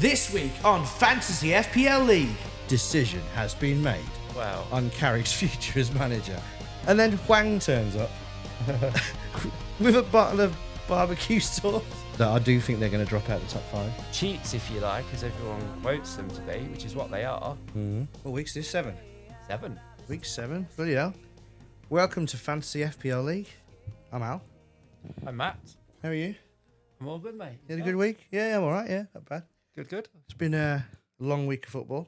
This week on Fantasy FPL League. Decision has been made Wow. on Carrick's future as manager. And then Hwang turns up with a bottle of barbecue sauce. That I do think they're going to drop out the top 5. Cheats, if you like, as everyone quotes them to be, which is what they are. What week's this? 7? 7. Week 7. Bloody hell. Welcome to Fantasy FPL League. I'm Al. I'm Matt. How are you? I'm all good, mate. You had a good week? Yeah, I'm all right. Yeah, not bad. Good. It's been a long week of football.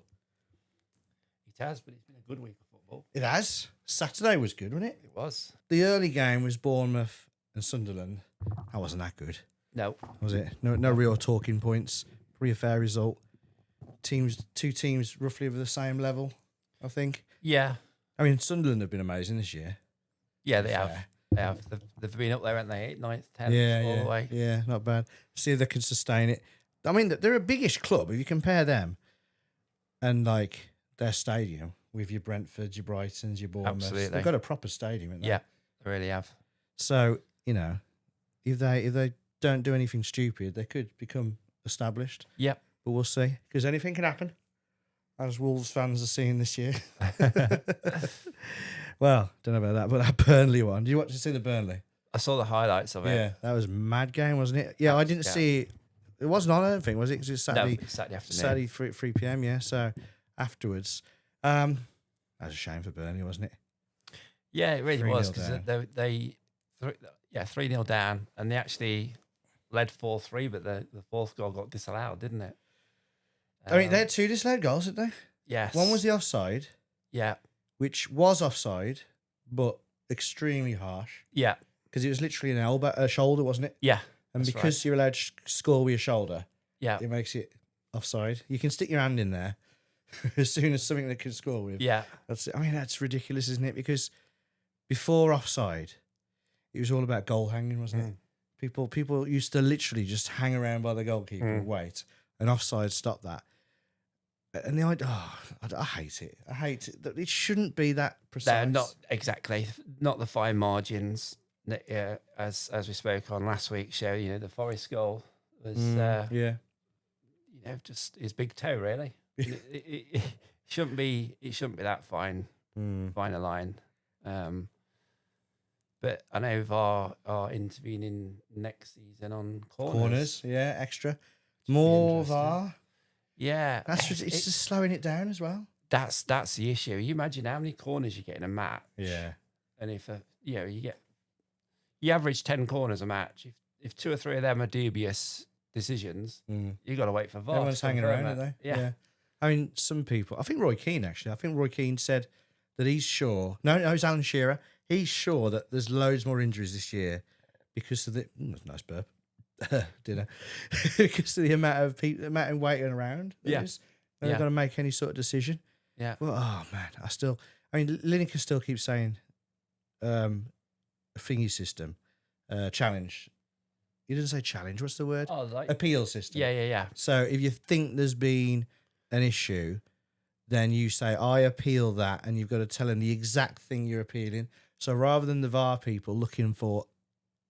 It has, but it's been a good week of football. It has. Saturday was good, wasn't it? It was. The early game was Bournemouth and Sunderland. That wasn't that good, No. was it? No real talking points. Pretty a fair result. Two teams roughly of the same level, I think. Yeah. I mean, Sunderland have been amazing this year. Yeah, they have. Fair. They have. They've been up there, haven't they? 8th, 9th, 10th, all the way. Yeah, not bad. See if they can sustain it. I mean, they're a biggish club. If you compare them and like their stadium with your Brentfords, your Brightons, your Bournemouths, Absolutely. they've got a proper stadium, haven't they? Yeah, they really have. So you know, if they don't do anything stupid, they could become established. Yep. But we'll see, because anything can happen, as Wolves fans are seeing this year. Well, don't know about that, but that Burnley one. Did you watch to see the Burnley? I saw the highlights of it. Yeah, that was a mad game, wasn't it? Yeah, I didn't see it. It wasn't on, I don't think, was it? Because it's Saturday, No, Saturday afternoon. Saturday 3 p.m., yeah. So afterwards, that was a shame for Burnley, wasn't it? Yeah, it really 3-0 was, because down. they 3-0 down, and they actually led 4-3, but the fourth goal got disallowed, didn't it? I mean, they had 2 disallowed goals, didn't they? Yes. One was the offside, Yeah. which was offside, but extremely harsh, Yeah. because it was literally a shoulder, wasn't it? Yeah. And that's because you're allowed to score with your shoulder, Yeah. it makes it offside. You can stick your hand in there as soon as something that can score with. Yeah. That's ridiculous, isn't it? Because before offside, it was all about goal hanging, wasn't it? People used to literally just hang around by the goalkeeper and wait, and offside stopped that. And I hate it. I hate it. It shouldn't be that precise. No, not exactly. Not the fine margins. As we spoke on last week's show, the Forest goal was, just his big toe, really. it shouldn't be. It shouldn't be that fine a line. But I know VAR are intervening next season on corners. Yeah, extra. More interesting. VAR. Yeah, It's just slowing it down as well. that's the issue. You imagine how many corners you get in a match. Yeah. And if you average 10 corners a match, if 2 or 3 of them are dubious decisions, you got to wait for VAR. Everyone's hanging around, aren't they? Yeah. I mean, some people. I think Roy Keane actually. I think Roy Keane said that he's sure. No, it's Alan Shearer. He's sure that there's loads more injuries this year because of the nice burp dinner because of the amount of people, amount of waiting around. They're not going to make any sort of decision. Yeah. Well, oh man, Lineker still keeps saying thingy system, challenge. He doesn't say challenge. What's the word? Oh, Appeal system. Yeah. So if you think there's been an issue, then you say, I appeal that, and you've got to tell them the exact thing you're appealing. So rather than the VAR people looking for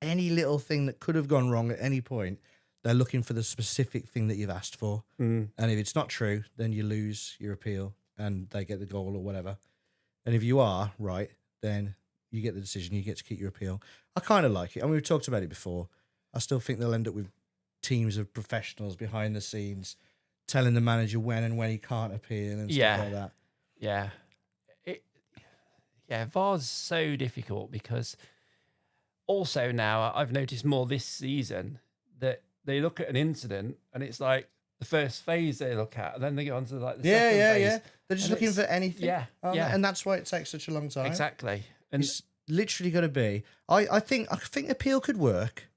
any little thing that could have gone wrong at any point, they're looking for the specific thing that you've asked for. And if it's not true, then you lose your appeal and they get the goal or whatever. And if you are right, then you get the decision, you get to keep your appeal. I kind of like it. I mean, we've talked about it before. I still think they'll end up with teams of professionals behind the scenes telling the manager when he can't appeal and stuff like that. Yeah. VAR's so difficult because also now I've noticed more this season that they look at an incident and it's like the first phase they look at, and then they go on to like the second phase. Yeah. They're just looking for anything. Yeah. And that's why it takes such a long time. Exactly. And It's literally got to be. I think appeal could work,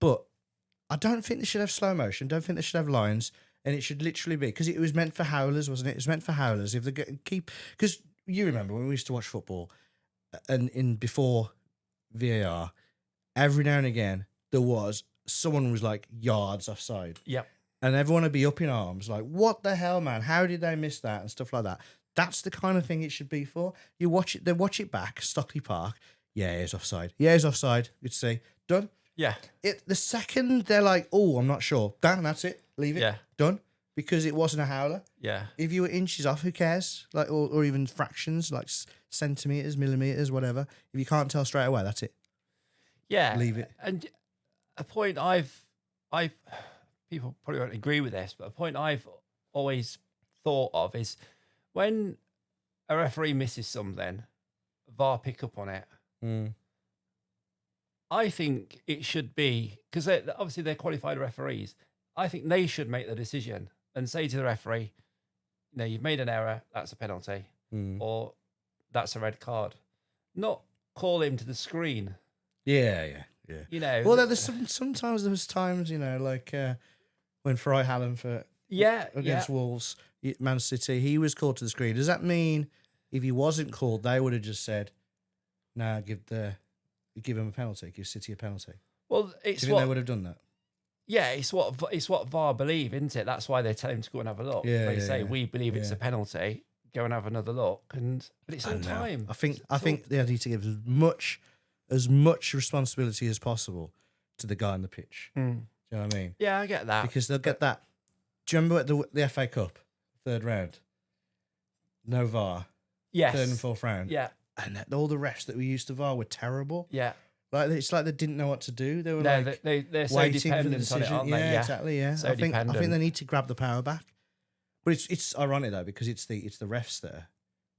but I don't think they should have slow motion. Don't think they should have lines, and it should literally be because it was meant for howlers, wasn't it? It was meant for howlers. If they keep, because you remember when we used to watch football, and before VAR, every now and again there was someone was like yards offside. Yep. And everyone would be up in arms, like, what the hell, man? How did they miss that? And stuff like that. That's the kind of thing it should be for. You watch it, they watch it back, Stockley Park. Yeah, he's offside. Good to see. Done. Yeah. The second they're like, oh, I'm not sure. Damn, that's it. Leave it. Yeah. Done. Because it wasn't a howler. Yeah. If you were inches off, who cares? Like, or even fractions, like centimeters, millimeters, whatever. If you can't tell straight away, that's it. Yeah. Leave it. And a point I've people probably won't agree with this, but a point I've always thought of is when a referee misses something, VAR pick up on it. I think it should be, because obviously they're qualified referees. I think they should make the decision and say to the referee, "No, you've made an error. That's a penalty, or that's a red card." Not call him to the screen. Yeah. You know. Well, there's sometimes there's times, like when Fry Hallam against Wolves, Man City, he was called to the screen. Does that mean if he wasn't called, they would have just said, "No, give him a penalty, give City a penalty"? Well, it's Do you think they would have done that? Yeah, it's what VAR believe, isn't it? That's why they tell him to go and have a look. They say we believe it's a penalty. Go and have another look, but it's on time. I think they need to give as much responsibility as possible to the guy on the pitch. Do you know what I mean? Yeah, I get that because they'll get that. Do you remember at the FA Cup third round? No VAR. Yes. Third and fourth round. Yeah. And all the refs that we used to VAR were terrible. Yeah. Like it's like they didn't know what to do. They were they're so waiting for the dependent on decision. it, aren't they? Yeah, exactly. Yeah, So I think dependent. they need to grab the power back. But it's ironic though because it's the refs that are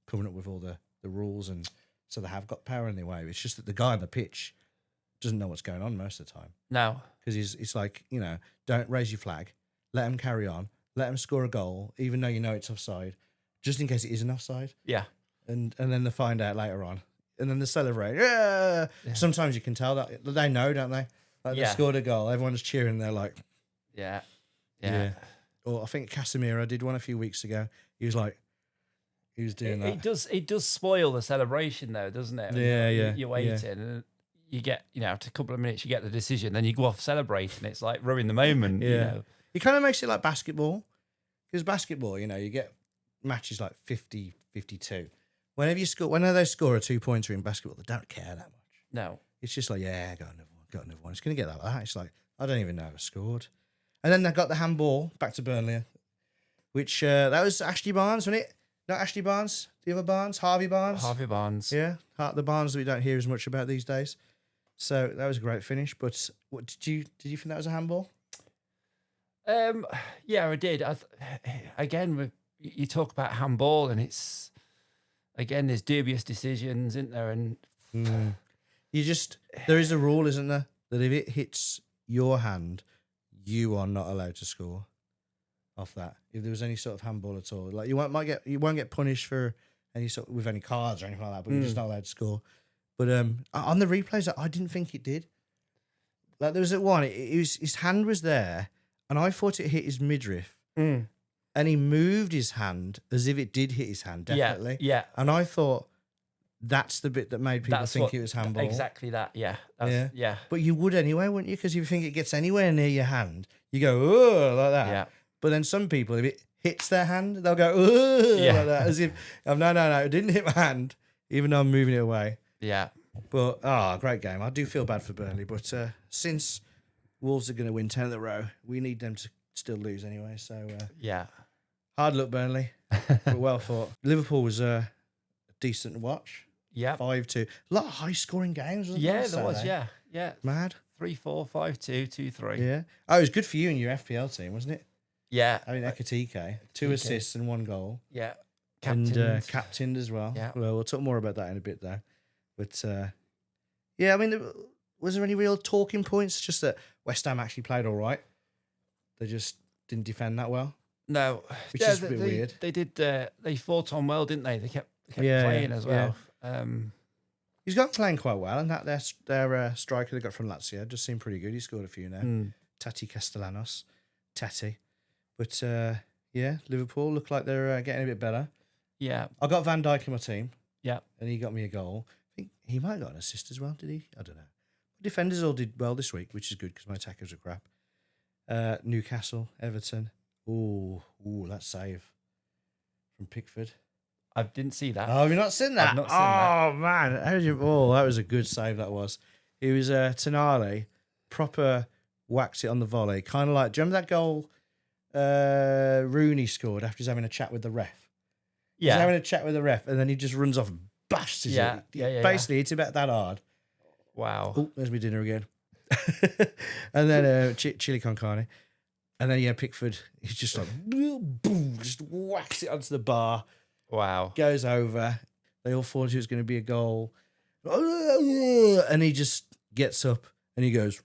coming up with all the rules, and so they have got power in their way. It's just that the guy on the pitch doesn't know what's going on most of the time. No, because it's like, don't raise your flag, let him carry on, let him score a goal, even though you know it's offside, just in case it isn't offside. Yeah, and then they find out later on. And then they celebrate. Yeah. Sometimes you can tell that they know, don't they? Like they scored a goal. Everyone's cheering. They're like, yeah. Or I think Casemiro did one a few weeks ago. He was doing that. It does spoil the celebration though, doesn't it? Yeah. You're waiting and you get, after a couple of minutes, you get the decision. Then you go off celebrating. It's like ruin the moment. Yeah. It kind of makes it like basketball. Because basketball, you get matches like 50, 52. Whenever they score a 2-pointer in basketball, they don't care that much. No. It's just like, got another one. It's going to get like that. It's like, I don't even know I scored. And then they got the handball back to Burnley, which that was Ashley Barnes, wasn't it? Not Ashley Barnes, the other Barnes, Harvey Barnes. Harvey Barnes. Yeah, the Barnes that we don't hear as much about these days. So that was a great finish. But what did you think that was a handball? Yeah, I did. Again, you talk about handball, and it's. Again, there's dubious decisions, isn't there? And there is a rule, isn't there, that if it hits your hand, you are not allowed to score off that. If there was any sort of handball at all, like you won't get punished for with any cards or anything like that, but you're just not allowed to score. But on the replays, I didn't think it did. Like there was at one, his hand was there, and I thought it hit his midriff. And he moved his hand as if it did hit his hand, definitely. Yeah. And I thought that's the bit that made people think it was handball. Exactly that, yeah. Yeah. But you would anyway, wouldn't you? Because if you think it gets anywhere near your hand, you go, oh, like that. Yeah. But then some people, if it hits their hand, they'll go, oh, like that. As if, no, it didn't hit my hand, even though I'm moving it away. Yeah. But, great game. I do feel bad for Burnley. But since Wolves are going to win 10 in a row, we need them to still lose anyway. So, yeah. Hard luck, Burnley, but well fought. Liverpool was a decent watch. Yeah. 5-2. A lot of high-scoring games, wasn't there? Yeah, there was, yeah. Mad. 3-4, 5-2, 2-3. Yeah. Oh, it was good for you and your FPL team, wasn't it? Yeah. I mean, Ekatike, 2 assists and 1 goal. Yeah. And captained as well. Yeah. Well, we'll talk more about that in a bit, though. But, I mean, was there any real talking points? Just that West Ham actually played all right. They just didn't defend that well. No, which is a bit weird. They did. They fought on well, didn't they? They kept playing as well. Yeah. He's got playing quite well, and that their striker they got from Lazio just seemed pretty good. He scored a few now. Tati Castellanos, but Liverpool look like they're getting a bit better. Yeah, I got Van Dijk in my team. Yeah, and he got me a goal. I think he might have got an assist as well. Did he? I don't know. Defenders all did well this week, which is good because my attackers are crap. Newcastle, Everton. Ooh, that save from Pickford. I didn't see that. Oh, have you not seen that? I've not seen that. Oh, man. That was a good save, that was. It was Tonali proper whacks it on the volley. Kind of like, do you remember that goal Rooney scored after he's having a chat with the ref? He's having a chat with the ref, and then he just runs off and bashes it. Basically, it's about that hard. Wow. Oh, there's my dinner again. And then chili con carne. And then, Pickford, he's just like, boom, just whacks it onto the bar. Wow. Goes over. They all thought it was going to be a goal. And he just gets up and he goes.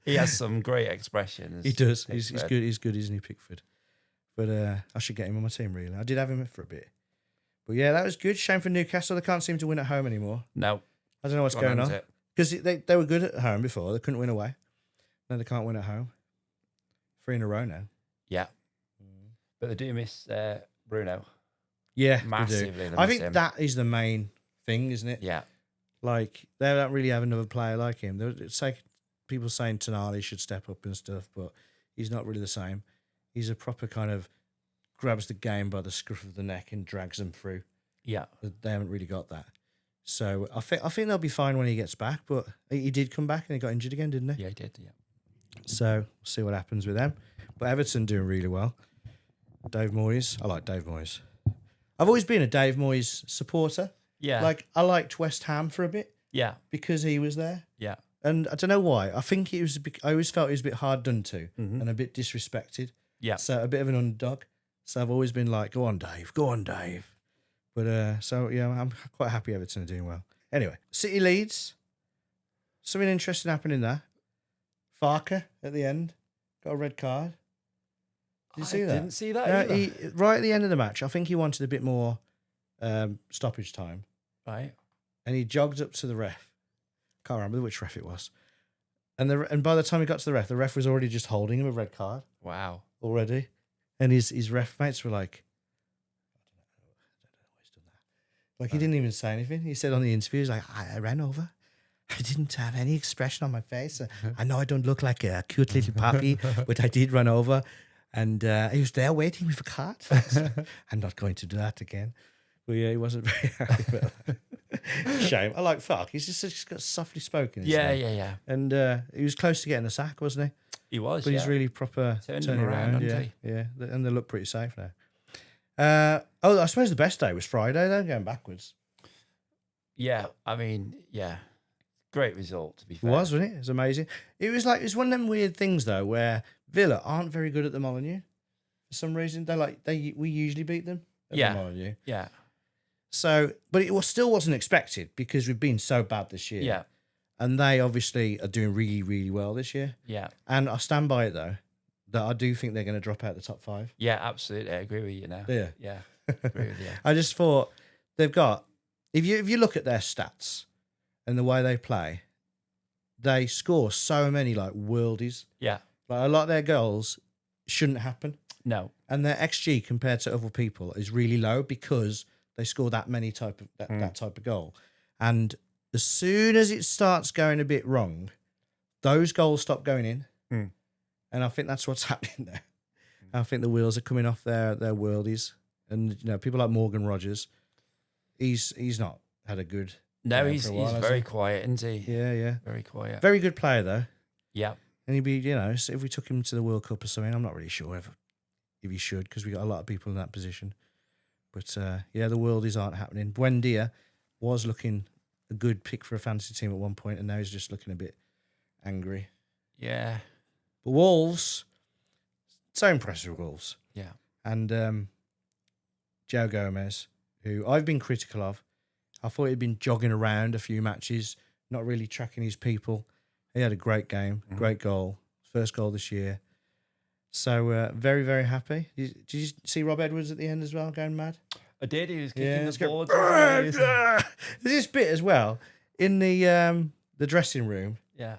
He has some great expressions. He does. He's good. He's good, isn't he, Pickford? But I should get him on my team, really. I did have him for a bit. But yeah, that was good. Shame for Newcastle. They can't seem to win at home anymore. No. I don't know what's going on. Because they were good at home before. They couldn't win away. No, they can't win at home. 3 in a row now. Yeah. But they do miss Bruno. Yeah, massively. I think that is the main thing, isn't it? Yeah. Like, they don't really have another player like him. It's like people saying Tonali should step up and stuff, but he's not really the same. He's a proper kind of grabs the game by the scruff of the neck and drags them through. Yeah. They haven't really got that. So I think they'll be fine when he gets back, but he did come back and he got injured again, didn't he? Yeah, he did, yeah. So we'll see what happens with them. But Everton doing really well. Dave Moyes. I like Dave Moyes. I've always been a Dave Moyes supporter. Yeah. Like, I liked West Ham for a bit. Yeah. Because he was there. Yeah. And I don't know why. I think I always felt he was a bit hard done to and a bit disrespected. Yeah. So a bit of an underdog. So I've always been like, go on, Dave. Go on, Dave. But so, yeah, I'm quite happy Everton are doing well. Anyway, City Leeds. Something interesting happening there. Farker at the end. Got a red card. Did you see that? I didn't see that either. Right at the end of the match, I think he wanted a bit more stoppage time. Right. And he jogged up to the ref. Can't remember which ref it was. And by the time he got to the ref was already just holding him a red card. Wow. Already. And his ref mates were like, like, he didn't even say anything. He said on the interview, he's like, I ran over. I didn't have any expression on my face. I know I don't look like a cute little puppy, but I did run over. And he was there waiting with a card. I'm not going to do that again. But yeah, he wasn't very happy about that. Shame. I like Fark. He's just got softly spoken. Yeah. And he was close to getting a sack, wasn't he? He was, But he's really proper turning around. Yeah. And they look pretty safe now. I suppose the best day was Friday, though, going backwards. Yeah, I mean, yeah. Great result, to be fair. It was, wasn't it? It was amazing. It was one of them weird things, though, where Villa aren't very good at the Molineux. For some reason, we usually beat them at the Molineux. Yeah. So, but it still wasn't expected because we've been so bad this year. Yeah. And they obviously are doing really, really well this year. Yeah. And I stand by it, though, that I do think they're going to drop out the top 5. Yeah, absolutely. I agree with you now. Yeah. Yeah. I agree with you. I just thought they've got, if you look at their stats and the way they play, they score so many like worldies. Yeah. Like a lot of their goals shouldn't happen. No. And their XG compared to other people is really low because they score that many that type of goal. And as soon as it starts going a bit wrong, those goals stop going in. And I think that's what's happening there. I think the wheels are coming off their worldies. And people like Morgan Rogers, he's not had a good. No, he's very quiet, isn't he? Yeah. Very quiet. Very good player though. Yeah. And he'd be, so if we took him to the World Cup or something, I'm not really sure if he should because we got a lot of people in that position. But the worldies aren't happening. Buendia was looking a good pick for a fantasy team at one point, and now he's just looking a bit angry. Yeah. But Wolves, so impressive with Wolves. Yeah. And Joe Gomez, who I've been critical of. I thought he'd been jogging around a few matches, not really tracking his people. He had a great game, great goal, first goal this year. So very, very happy. Did you see Rob Edwards at the end as well, going mad? I did. He was kicking the boards. There's this bit as well in the dressing room. Yeah.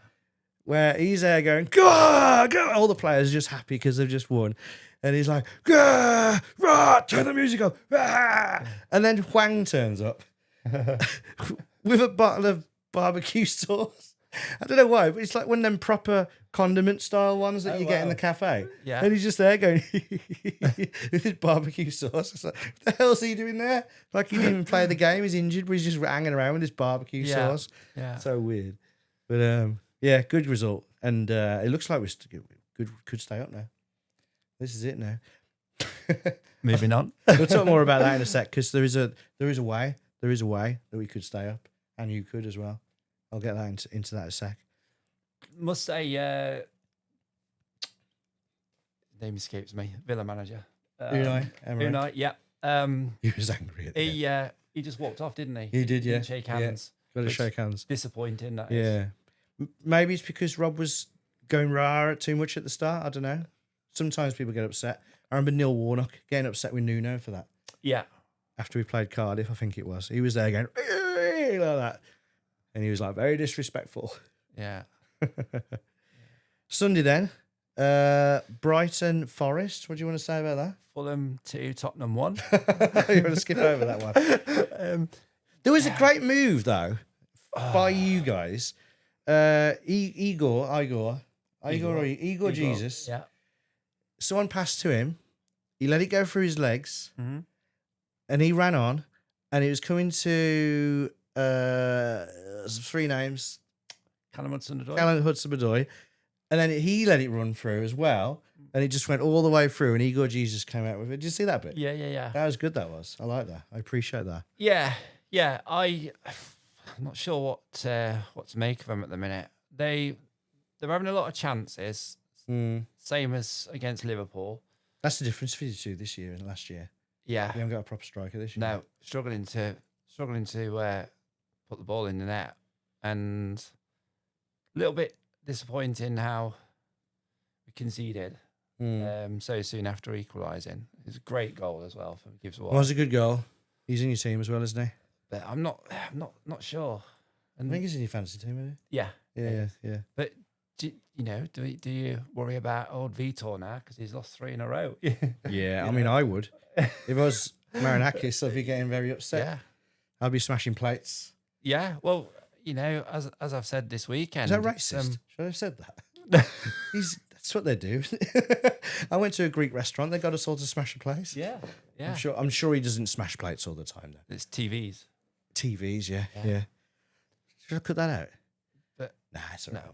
Where he's there going, go, go. All the players are just happy because they've just won. And he's like, go, rah, turn the music up. Rah. And then Huang turns up with a bottle of barbecue sauce. I don't know why, but it's like one of them proper condiment style ones that you get in the cafe. Yeah. And he's just there going with his barbecue sauce. It's like, what the hell's he doing there? Like he didn't even play the game. He's injured, but he's just hanging around with his barbecue sauce. Yeah. So weird. But yeah, good result, and it looks like could stay up now. This is it now. Moving on. We'll talk more about that in a sec because there is a way that we could stay up, and you could as well. I'll get that into that in a sec. Must say, name escapes me. Villa manager. Unai, yeah. he was angry at the He just walked off, didn't he? He did, yeah. Didn't shake hands. Got to shake hands. Disappointing. That is. Yeah. Maybe it's because Rob was going rah too much at the start. I don't know. Sometimes people get upset. I remember Neil Warnock getting upset with Nuno for that. Yeah. After we played Cardiff, I think it was. He was there going like that. And he was like very disrespectful. Yeah. Sunday then. Brighton Forest. What do you want to say about that? Fulham 2, Tottenham 1. You want to skip over that one? There was a great move though by you guys. Igor Jesus. Yeah. Someone passed to him. He let it go through his legs, Mm-hmm. and he ran on, and he was coming to 3 names. Callum Hudson-Odoi. Callum Hudson-Odoi. And then he let it run through as well, and it just went all the way through, and Igor Jesus came out with it. Did you see that bit? Yeah. That was good, that was. I like that. I appreciate that. Yeah. I'm not sure what to make of them at the minute. They're having a lot of chances, same as against Liverpool. That's the difference for you two this year and last year. Yeah. You haven't got a proper striker this year. No, struggling to put the ball in the net, and a little bit disappointing how we conceded so soon after equalising. It's a great goal as well for Gibbs White. It was a good goal. He's in your team as well, isn't he? But I'm not sure. And I think he's in your fantasy team, isn't yeah. he? Yeah. But do you worry about old Vitor now because he's lost 3 in a row? Yeah, I mean, I would. If I was Marinakis, I'd be getting very upset. Yeah. I'd be smashing plates. Yeah. Well, as I've said this weekend. Is that racist? Should I have said that? That's what they do. I went to a Greek restaurant. They got us all to smash a plate. Yeah. I'm sure he doesn't smash plates all the time, though. It's TVs. TVs, yeah. Should I cut that out? But nah, it's all right. No.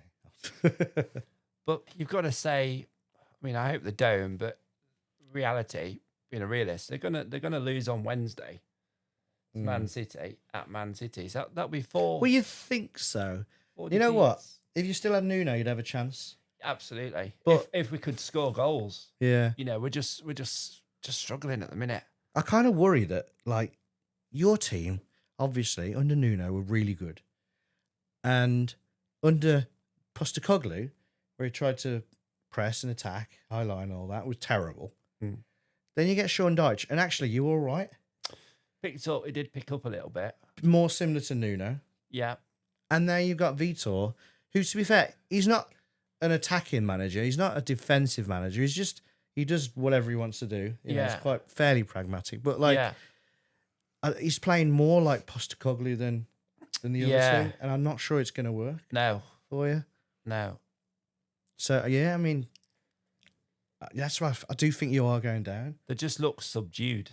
But you've got to say, I mean, I hope they don't, but reality, being a realist, they're gonna lose on Wednesday. Man City at Man City. So that'll be 4. Well, you think so. 4 You know what? defeats. If you still had Nuno, you'd have a chance. Absolutely. But if we could score goals, yeah, we're just struggling at the minute. I kind of worry that like your team, obviously under Nuno, were really good, and under Postecoglou, where he tried to press and attack, high line, all that was terrible. Then you get Sean Dyche, and actually you were all right. He did pick up a little bit. More similar to Nuno. Yeah. And now you've got Vitor, who, to be fair, he's not an attacking manager. He's not a defensive manager. He does whatever he wants to do. You know, he's quite fairly pragmatic. But he's playing more like Postecoglou than the other two. And I'm not sure it's going to work. No. For you. No. So, yeah, I mean, that's why I do think you are going down. They just look subdued.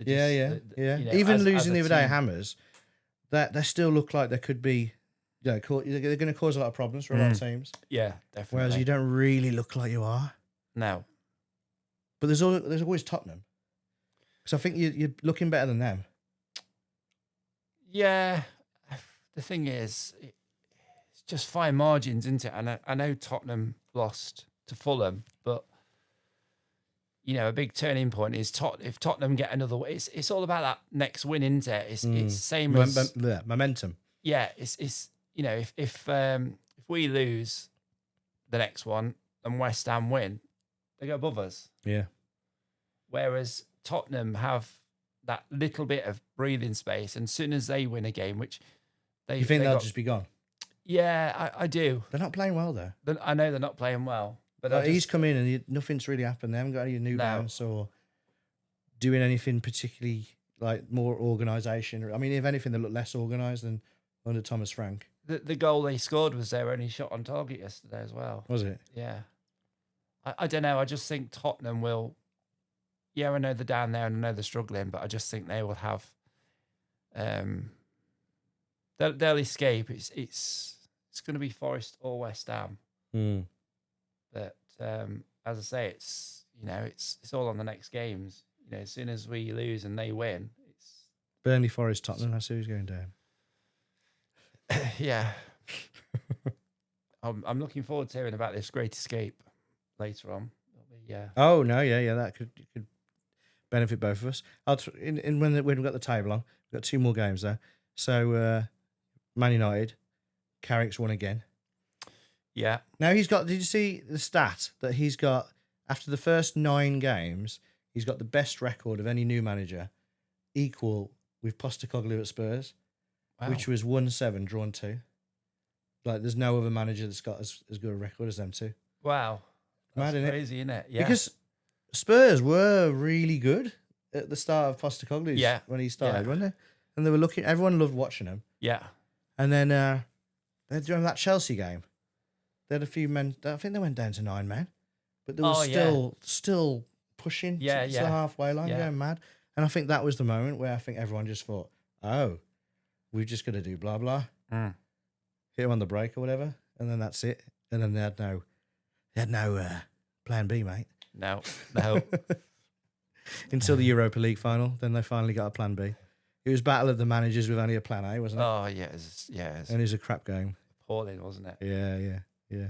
Yeah. Even losing the other day, Hammers, that they still look like they could be, they're going to cause a lot of problems for a lot of teams. Yeah, definitely. Whereas you don't really look like you are. No. But there's always Tottenham. Because I think you're looking better than them. Yeah. The thing is, it's just fine margins, isn't it? And I know Tottenham lost to Fulham, but a big turning point is if Tottenham get another. It's all about that next win, isn't it? It's same as momentum. Yeah, it's if we lose the next one and West Ham win, they go above us. Yeah. Whereas Tottenham have that little bit of breathing space, and as soon as they win a game, which you think they'll just be gone? Yeah, I do. They're not playing well though. I know they're not playing well. But he's come in and nothing's really happened. They haven't got any new bounce or doing anything particularly like more organisation. I mean, if anything, they look less organised than under Thomas Frank. The goal they scored was their only shot on target yesterday as well. Was it? Yeah. I don't know. I just think Tottenham will. Yeah, I know they're down there and I know they're struggling, but I just think they will have. They'll escape. It's it's going to be Forest or West Ham. Mm. But as I say, it's it's all on the next games. As soon as we lose and they win, it's Burnley, Forest, Tottenham. That's who's going down. yeah. I'm looking forward to hearing about this great escape later on. Yeah. Oh no, yeah, that could benefit both of us. When we've got the table on, we've got 2 more games there. So Man United, Carrick's won again. Yeah. Now he's got. Did you see the stat that he's got after the first 9 games? He's got the best record of any new manager, equal with Postecoglou at Spurs, which was 1-7 drawn 2. Like there's no other manager that's got as good a record as them 2. Wow. That's Mad, crazy, isn't it? Yeah. Because Spurs were really good at the start of Postecoglou's when he started, weren't they? And they were looking. Everyone loved watching him. Yeah. And then during that Chelsea game, they had a few men. I think they went down to 9 men, but they were still pushing to the halfway line, going mad. And I think that was the moment where I think everyone just thought, "Oh, we're just going to do blah blah, hit him on the break or whatever," and then that's it. And then they had no plan B, mate. No. Until the Europa League final, then they finally got a plan B. It was battle of the managers with only a plan A, wasn't it? Oh yes, yes. And it was a crap game. Appalling, wasn't it? Yeah.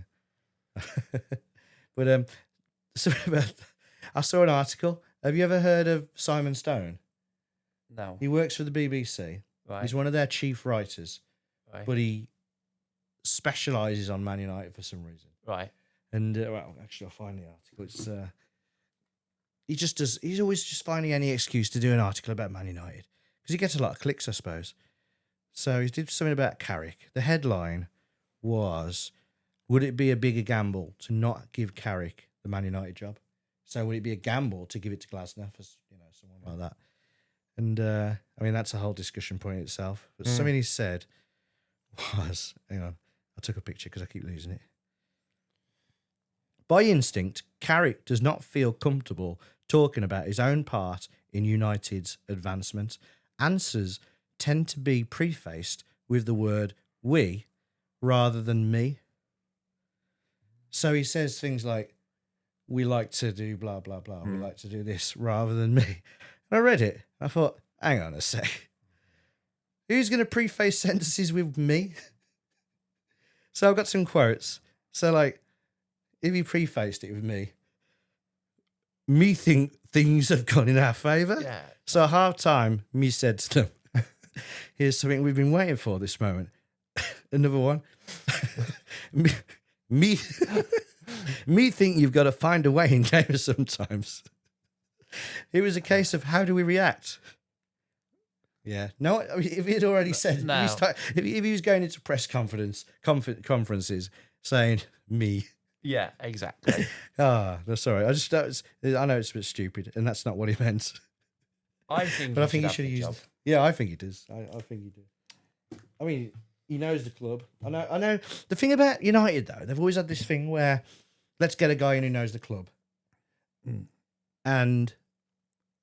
But so I saw an article. Have you ever heard of Simon Stone? No. He works for the BBC. Right. He's one of their chief writers, Right. but he specialises on Man United for some reason. Right. And well, actually, I'll find the article. It's he just does. He's always just finding any excuse to do an article about Man United because he gets a lot of clicks, I suppose. So he did something about Carrick. The headline was, "Would it be a bigger gamble to not give Carrick the Man United job? So would it be a gamble to give it to Glasner for someone like that?" And I mean, that's a whole discussion point in itself. But something he said was, hang on, I took a picture because I keep losing it. By instinct, Carrick does not feel comfortable talking about his own part in United's advancement. Answers tend to be prefaced with the word "we" rather than "me." So he says things like, "We like to do blah, blah, blah. We like to do this," rather than "me." And I read it. I thought, hang on a sec. Who's going to preface sentences with "me"? So I've got some quotes. So like, if he prefaced it with me think things have gone in our favour. Yeah. So at half time, me said to them, "Here's something we've been waiting for this moment." Another one. me think you've got to find a way in games sometimes. It was a case of how do we react? Yeah. No, I mean, if he had already said, No. if he was going into press conferences saying "me." Yeah, exactly. No, sorry. I know it's a bit stupid, and that's not what he meant. I think But I think he have should have the used. job. Yeah, I think he does. I think he does. I mean, he knows the club. I know. The thing about United, though, they've always had this thing where let's get a guy in who knows the club, and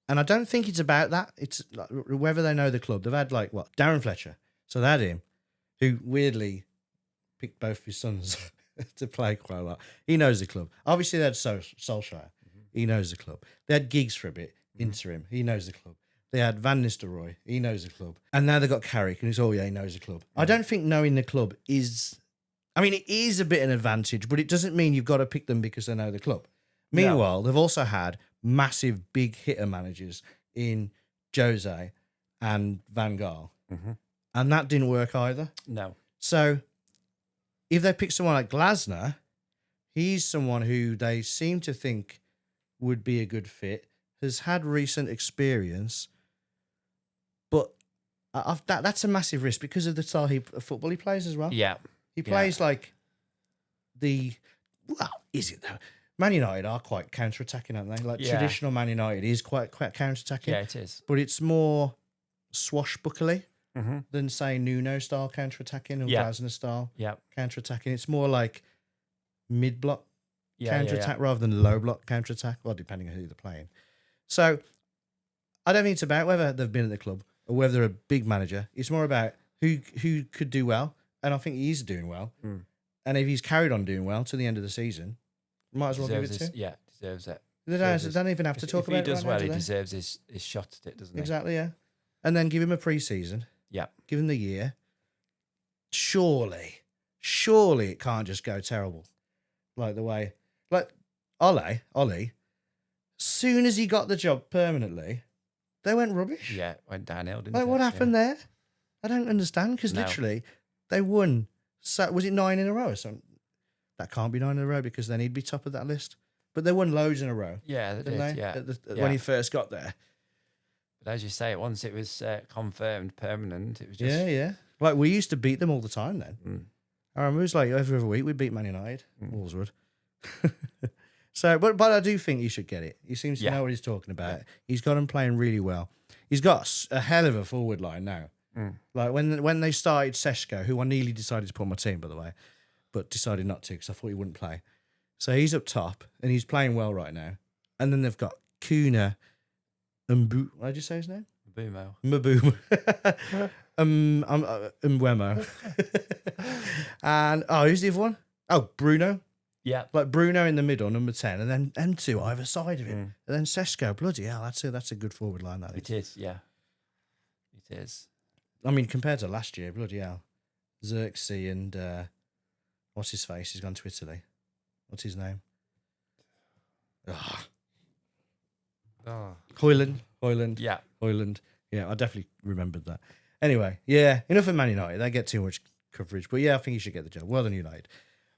I don't think it's about that. It's like, whether they know the club. They've had like what Darren Fletcher, so they had him, who weirdly picked both his sons to play quite a lot. He knows the club. Obviously, they had Solskjaer. He knows the club. They had Giggs for a bit, interim. He knows the club. They had Van Nistelrooy. He knows the club. And now they've got Carrick, and it's, oh, yeah, he knows the club. I don't think knowing the club is... I mean, it is a bit an advantage, but it doesn't mean you've got to pick them because they know the club. Meanwhile, they've also had massive big hitter managers in Jose and Van Gaal. And that didn't work either. No. So if they pick someone like Glasner, he's someone who they seem to think would be a good fit, has had recent experience, but that's a massive risk because of the style of football he plays as well. Yeah. He plays like is it though? Man United are quite counter-attacking, aren't they? Like traditional Man United is quite counter-attacking. Yeah, it is. But it's more swashbuckly than, say, Nuno-style counter-attacking or Glasner style counter-attacking. It's more like mid-block counter-attack rather than low-block counter-attack, well, depending on who they're playing. So I don't think it's about whether they've been at the club or whether they're a big manager. It's more about who could do well and I think he's doing well. Mm. And if he's carried on doing well to the end of the season, might as well give it to him. Yeah, deserves it. They don't even have to talk about it. If he does right well, now, he do they? deserves his shot at it, doesn't he? Exactly, yeah. And then give him a pre-season. Yeah. Give him the year. Surely it can't just go terrible. Like the way, like Ollie, soon as he got the job permanently, they went rubbish. Yeah, it went downhill, didn't Like, it? what happened there? I don't understand, because No. literally they won. So, was it 9 in a row or something? That can't be 9 in a row, because then he'd be top of that list. But they won loads in a row. Yeah, they Didn't did. they? Yeah. When he first got there. But as you say, once it was confirmed permanent, it was just Yeah. Like, we used to beat them all the time then. Mm. I remember it was like every other week we beat Man United. Wolves would. So, but I do think he should get it. He seems to know what he's talking about. He's got him playing really well. He's got a hell of a forward line now. Like when they started Seshko, who I nearly decided to put on my team, by the way, but decided not to because I thought he wouldn't play. So he's up top and he's playing well right now. And then they've got Kuna and what did you say his name? Maboom. Mwemo. And who's the other one? Oh, Bruno. Yeah. Like Bruno in the middle, number 10, and then M2 either side of him. And then Seshko, bloody hell, that's a good forward line, that is. It is, yeah. It is. I mean, compared to last year, bloody hell. Xerxes and what's his face? He's gone to Italy. What's his name? Hoyland. Yeah. Hoyland. Yeah, I definitely remembered that. Anyway, yeah, enough of Man United. They get too much coverage. But yeah, I think he should get the job. Well done, United.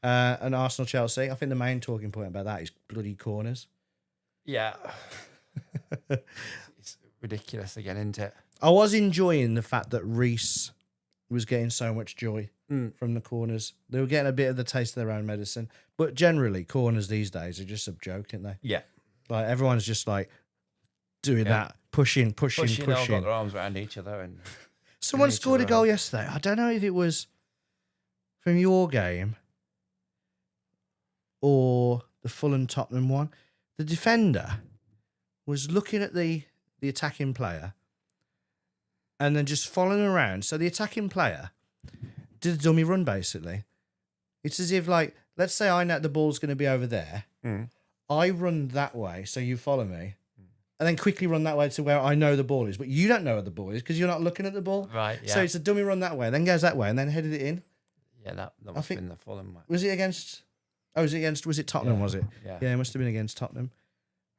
And Arsenal, Chelsea. I think the main talking point about that is bloody corners. Yeah. It's ridiculous again, isn't it? I was enjoying the fact that Reece was getting so much joy from the corners. They were getting a bit of the taste of their own medicine. But generally, corners these days are just a joke, aren't they? Yeah. Like, everyone's just like doing that, pushing. All got their arms around each other. And Someone scored a goal yesterday. I don't know if it was from your game or the Fulham Tottenham one. The defender was looking at the attacking player and then just following around. So the attacking player did a dummy run, basically. It's as if, like, let's say I know the ball's going to be over there. I run that way, so you follow me. And then quickly run that way to where I know the ball is. But you don't know where the ball is because you're not looking at the ball. Right, yeah. So it's a dummy run that way, then goes that way, and then headed it in. Yeah, that must have been the Fulham one. Was it against... Oh, was it Tottenham, was it? Yeah. Yeah, it must have been against Tottenham.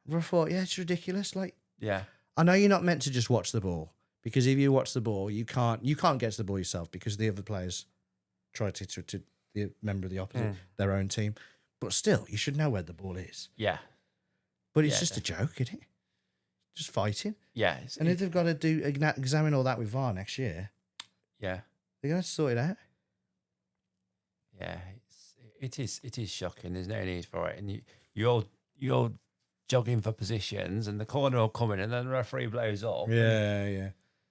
But I thought, yeah, it's ridiculous. Like, Yeah. I know you're not meant to just watch the ball, because if you watch the ball, you can't get to the ball yourself because the other players try to the member of the opposite, their own team. But still, you should know where the ball is. Yeah. But it's just a joke, isn't it? Just fighting. Yeah. And if they've got to examine all that with VAR next year, Yeah. they're going to sort it out. Yeah. It is shocking. There's no need for it. And you're jogging for positions and the corner will come in and then the referee blows up. Yeah.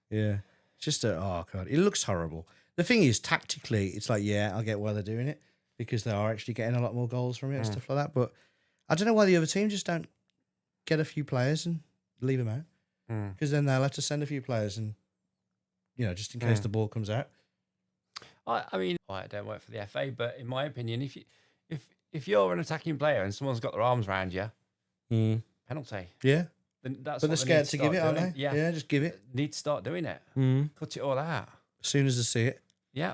It's just oh God, it looks horrible. The thing is, tactically, it's like, yeah, I get why they're doing it because they are actually getting a lot more goals from it and stuff like that. But I don't know why the other team just don't get a few players and leave them out, because then they'll have to send a few players and, just in case the ball comes out. I mean, I don't work for the FA, but in my opinion, if you're an attacking player and someone's got their arms around you, penalty. Yeah. Then that's But they're what scared need to give it, start aren't they? doing. Yeah, just give it. Need to start doing it. Cut it all out. As soon as they see it. Yeah.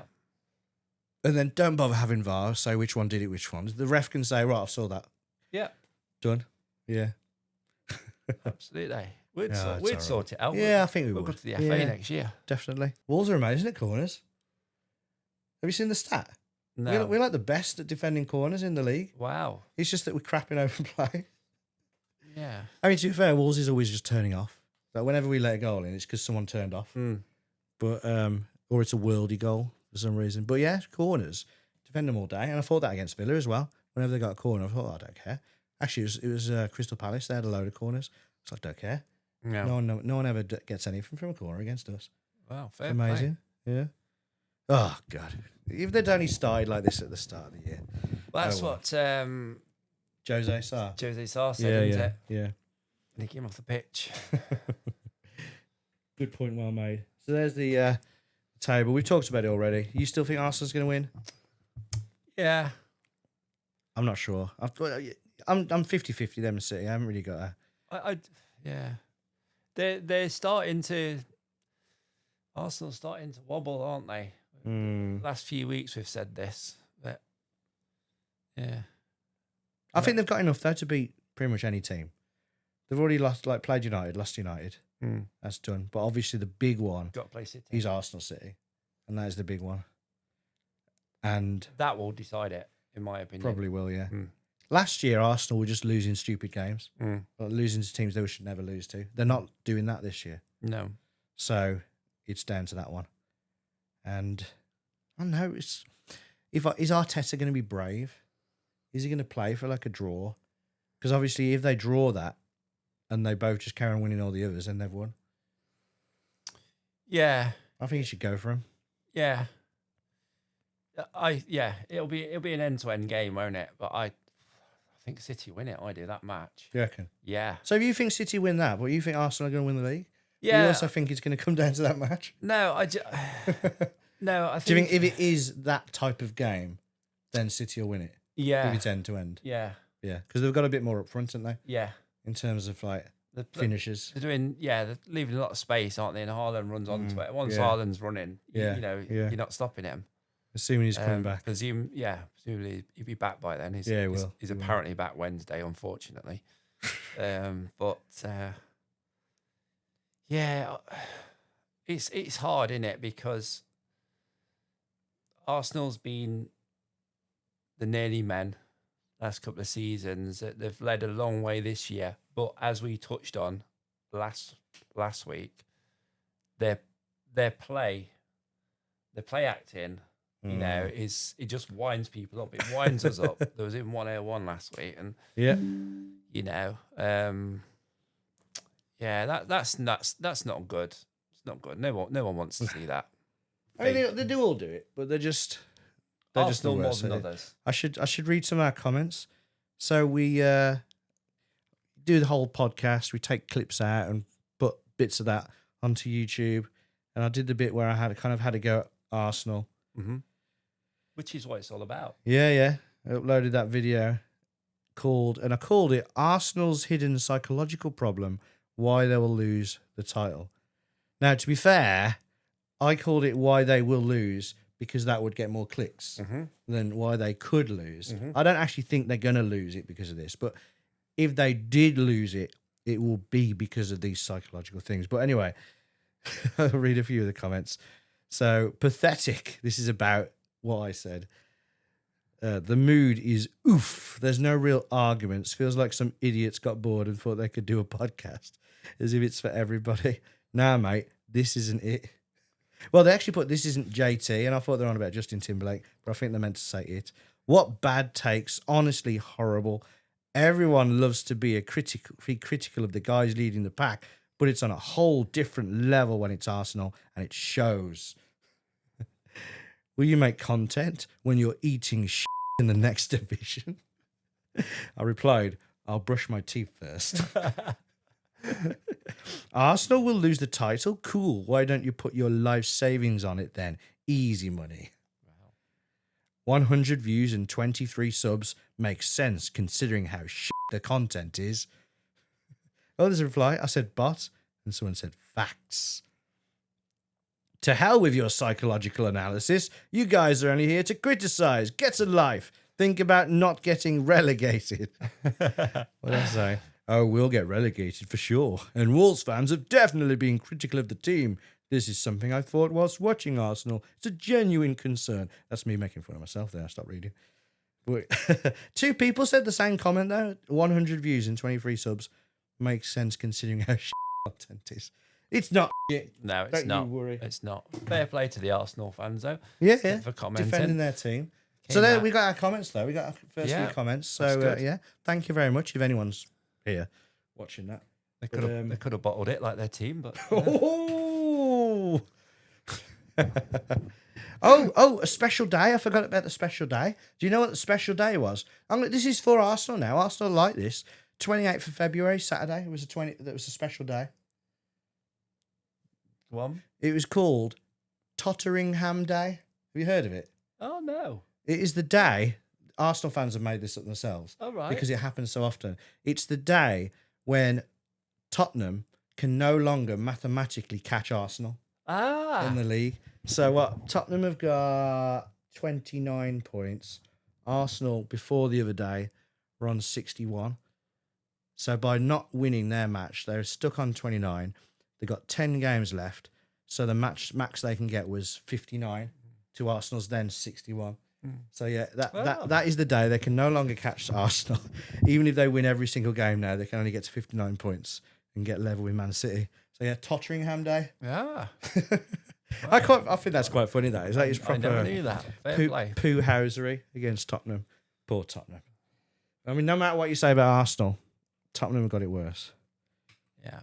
And then don't bother having VAR, say which one did it, which one. The ref can say, right, I saw that. Yeah. Done. Yeah. Absolutely. We'd horrible. sort it out. Yeah, I think we We'll would. go to the FA next year. Definitely. Wolves are amazing at corners. Have you seen the stat? No. We're like the best at defending corners in the league. Wow. It's just that we're crapping open play. Yeah. I mean, to be fair, Wolves is always just turning off. Like, whenever we let a goal in, it's because someone turned off. But or it's a worldy goal for some reason. But yeah, corners, defend them all day. And I thought that against Villa as well. Whenever they got a corner, I thought, I don't care. Actually, it was Crystal Palace. They had a load of corners. It's like, don't care. Yeah. No one ever gets anything from a corner against us. Wow. Fair Amazing. Yeah. Oh, God. If they'd only started like this at the start of the year. Well, that's what Jose Sarr. Jose Sarr said, isn't it? Yeah. And he came off the pitch. Good point, well made. So there's the table. We've talked about it already. You still think Arsenal's going to win? Yeah. I'm not sure. I'm 50-50 them and City. I haven't really got a... Yeah. They're starting to... Arsenal's starting to wobble, aren't they? Last few weeks we've said this. But yeah. I think they've got enough, though, to beat pretty much any team. They've already played United, lost United. That's done. But obviously the big one Got to play City. is Arsenal City. And that is the big one. And that will decide it, in my opinion. probably will, yeah. Last year, Arsenal were just losing stupid games. Losing to teams they should never lose to. They're not doing that this year. No. So it's down to that one. And I don't know, is Arteta going to be brave? Is he going to play for like a draw? Because obviously if they draw that and they both just carry on winning all the others, then they've won. Yeah. I think you should go for him. Yeah. It'll be an end-to-end game, won't it? But I think City win it. I do that match. You reckon? Yeah. So if you think City win that, but you think Arsenal are going to win the league? Yeah. You also think it's going to come down to that match? No, I think... Do you think if it is that type of game, then City will win it? Yeah. If it's end to end? Yeah. Yeah, because they've got a bit more up front, haven't they? Yeah. In terms of like finishes. They're leaving a lot of space, aren't they? And Haaland runs onto it. Once Haaland's running, you're not stopping him. Assuming he's coming back. Presumably he'll be back by then. He will. He's apparently back Wednesday, unfortunately. It's hard, isn't it? Because Arsenal's been the nearly men last couple of seasons. They've led a long way this year, but as we touched on last week, their play acting, it just winds people up. It winds us up. There was in 101 last week, and that's not good. It's not good. No one wants to see that. I mean, they do all do it, but they're just the more worst. than others. I should read some of our comments. So we do the whole podcast. We take clips out and put bits of that onto YouTube. And I did the bit where I had to go at Arsenal, which is what it's all about. Yeah. I uploaded that video I called it Arsenal's hidden psychological problem: why they will lose the title. Now, to be fair, I called it why they will lose because that would get more clicks than why they could lose. I don't actually think they're going to lose it because of this, but if they did lose it, it will be because of these psychological things. But anyway, I'll read a few of the comments. So, pathetic. This is about what I said. The mood is oof. There's no real arguments. Feels like some idiots got bored and thought they could do a podcast as if it's for everybody. Nah, mate, this isn't it. Well, they actually put this isn't JT, and I thought they're on about Justin Timberlake, but I think they meant to say it. What bad takes. Honestly, horrible. Everyone loves to be critical of the guys leading the pack, but it's on a whole different level when it's Arsenal, and it shows. Will you make content when you're eating shit in the next division? I replied, I'll brush my teeth first. Arsenal will lose the title? Cool. Why don't you put your life savings on it then? Easy money. Wow. 100 views and 23 subs makes sense considering how shit the content is. Oh, there's a reply. I said bot, and someone said facts. To hell with your psychological analysis. You guys are only here to criticize. Get a life. Think about not getting relegated. What did I say? Oh, we'll get relegated for sure. And Wolves fans have definitely been critical of the team. This is something I thought whilst watching Arsenal. It's a genuine concern. That's me making fun of myself there. I stopped reading. Wait. 2 people said the same comment though. 100 views and 23 subs. Makes sense considering how shit content is. It's not shit. No, it's Don't not. you worry. It's not. Fair play to the Arsenal fans though. Yeah. For commenting. Defending their team. So there we got our comments though. We got our first few comments. So thank you very much if anyone's here watching that. They could have bottled it like their team, but oh, oh, a special day. I forgot about the special day. Do you know what the special day was? This is for Arsenal now. Arsenal like this. 28th of February, Saturday. It was a special day. one. It was called Totteringham Day. Have you heard of it? Oh, no. It is the day, Arsenal fans have made this up themselves All right. because it happens so often. It's the day when Tottenham can no longer mathematically catch Arsenal in the league. So what? Tottenham have got 29 points. Arsenal, before the other day, were on 61. So by not winning their match, they're stuck on 29. They've got 10 games left. So the max they can get was 59 to Arsenal's then 61. So yeah, that is the day they can no longer catch Arsenal. Even if they win every single game now, they can only get to 59 points and get level with Man City. So yeah, Totteringham Day. Yeah. I think that's quite funny. That is proper. I never knew that. Fair play. Poo-housery against Tottenham. Poor Tottenham. I mean, no matter what you say about Arsenal, Tottenham have got it worse. Yeah.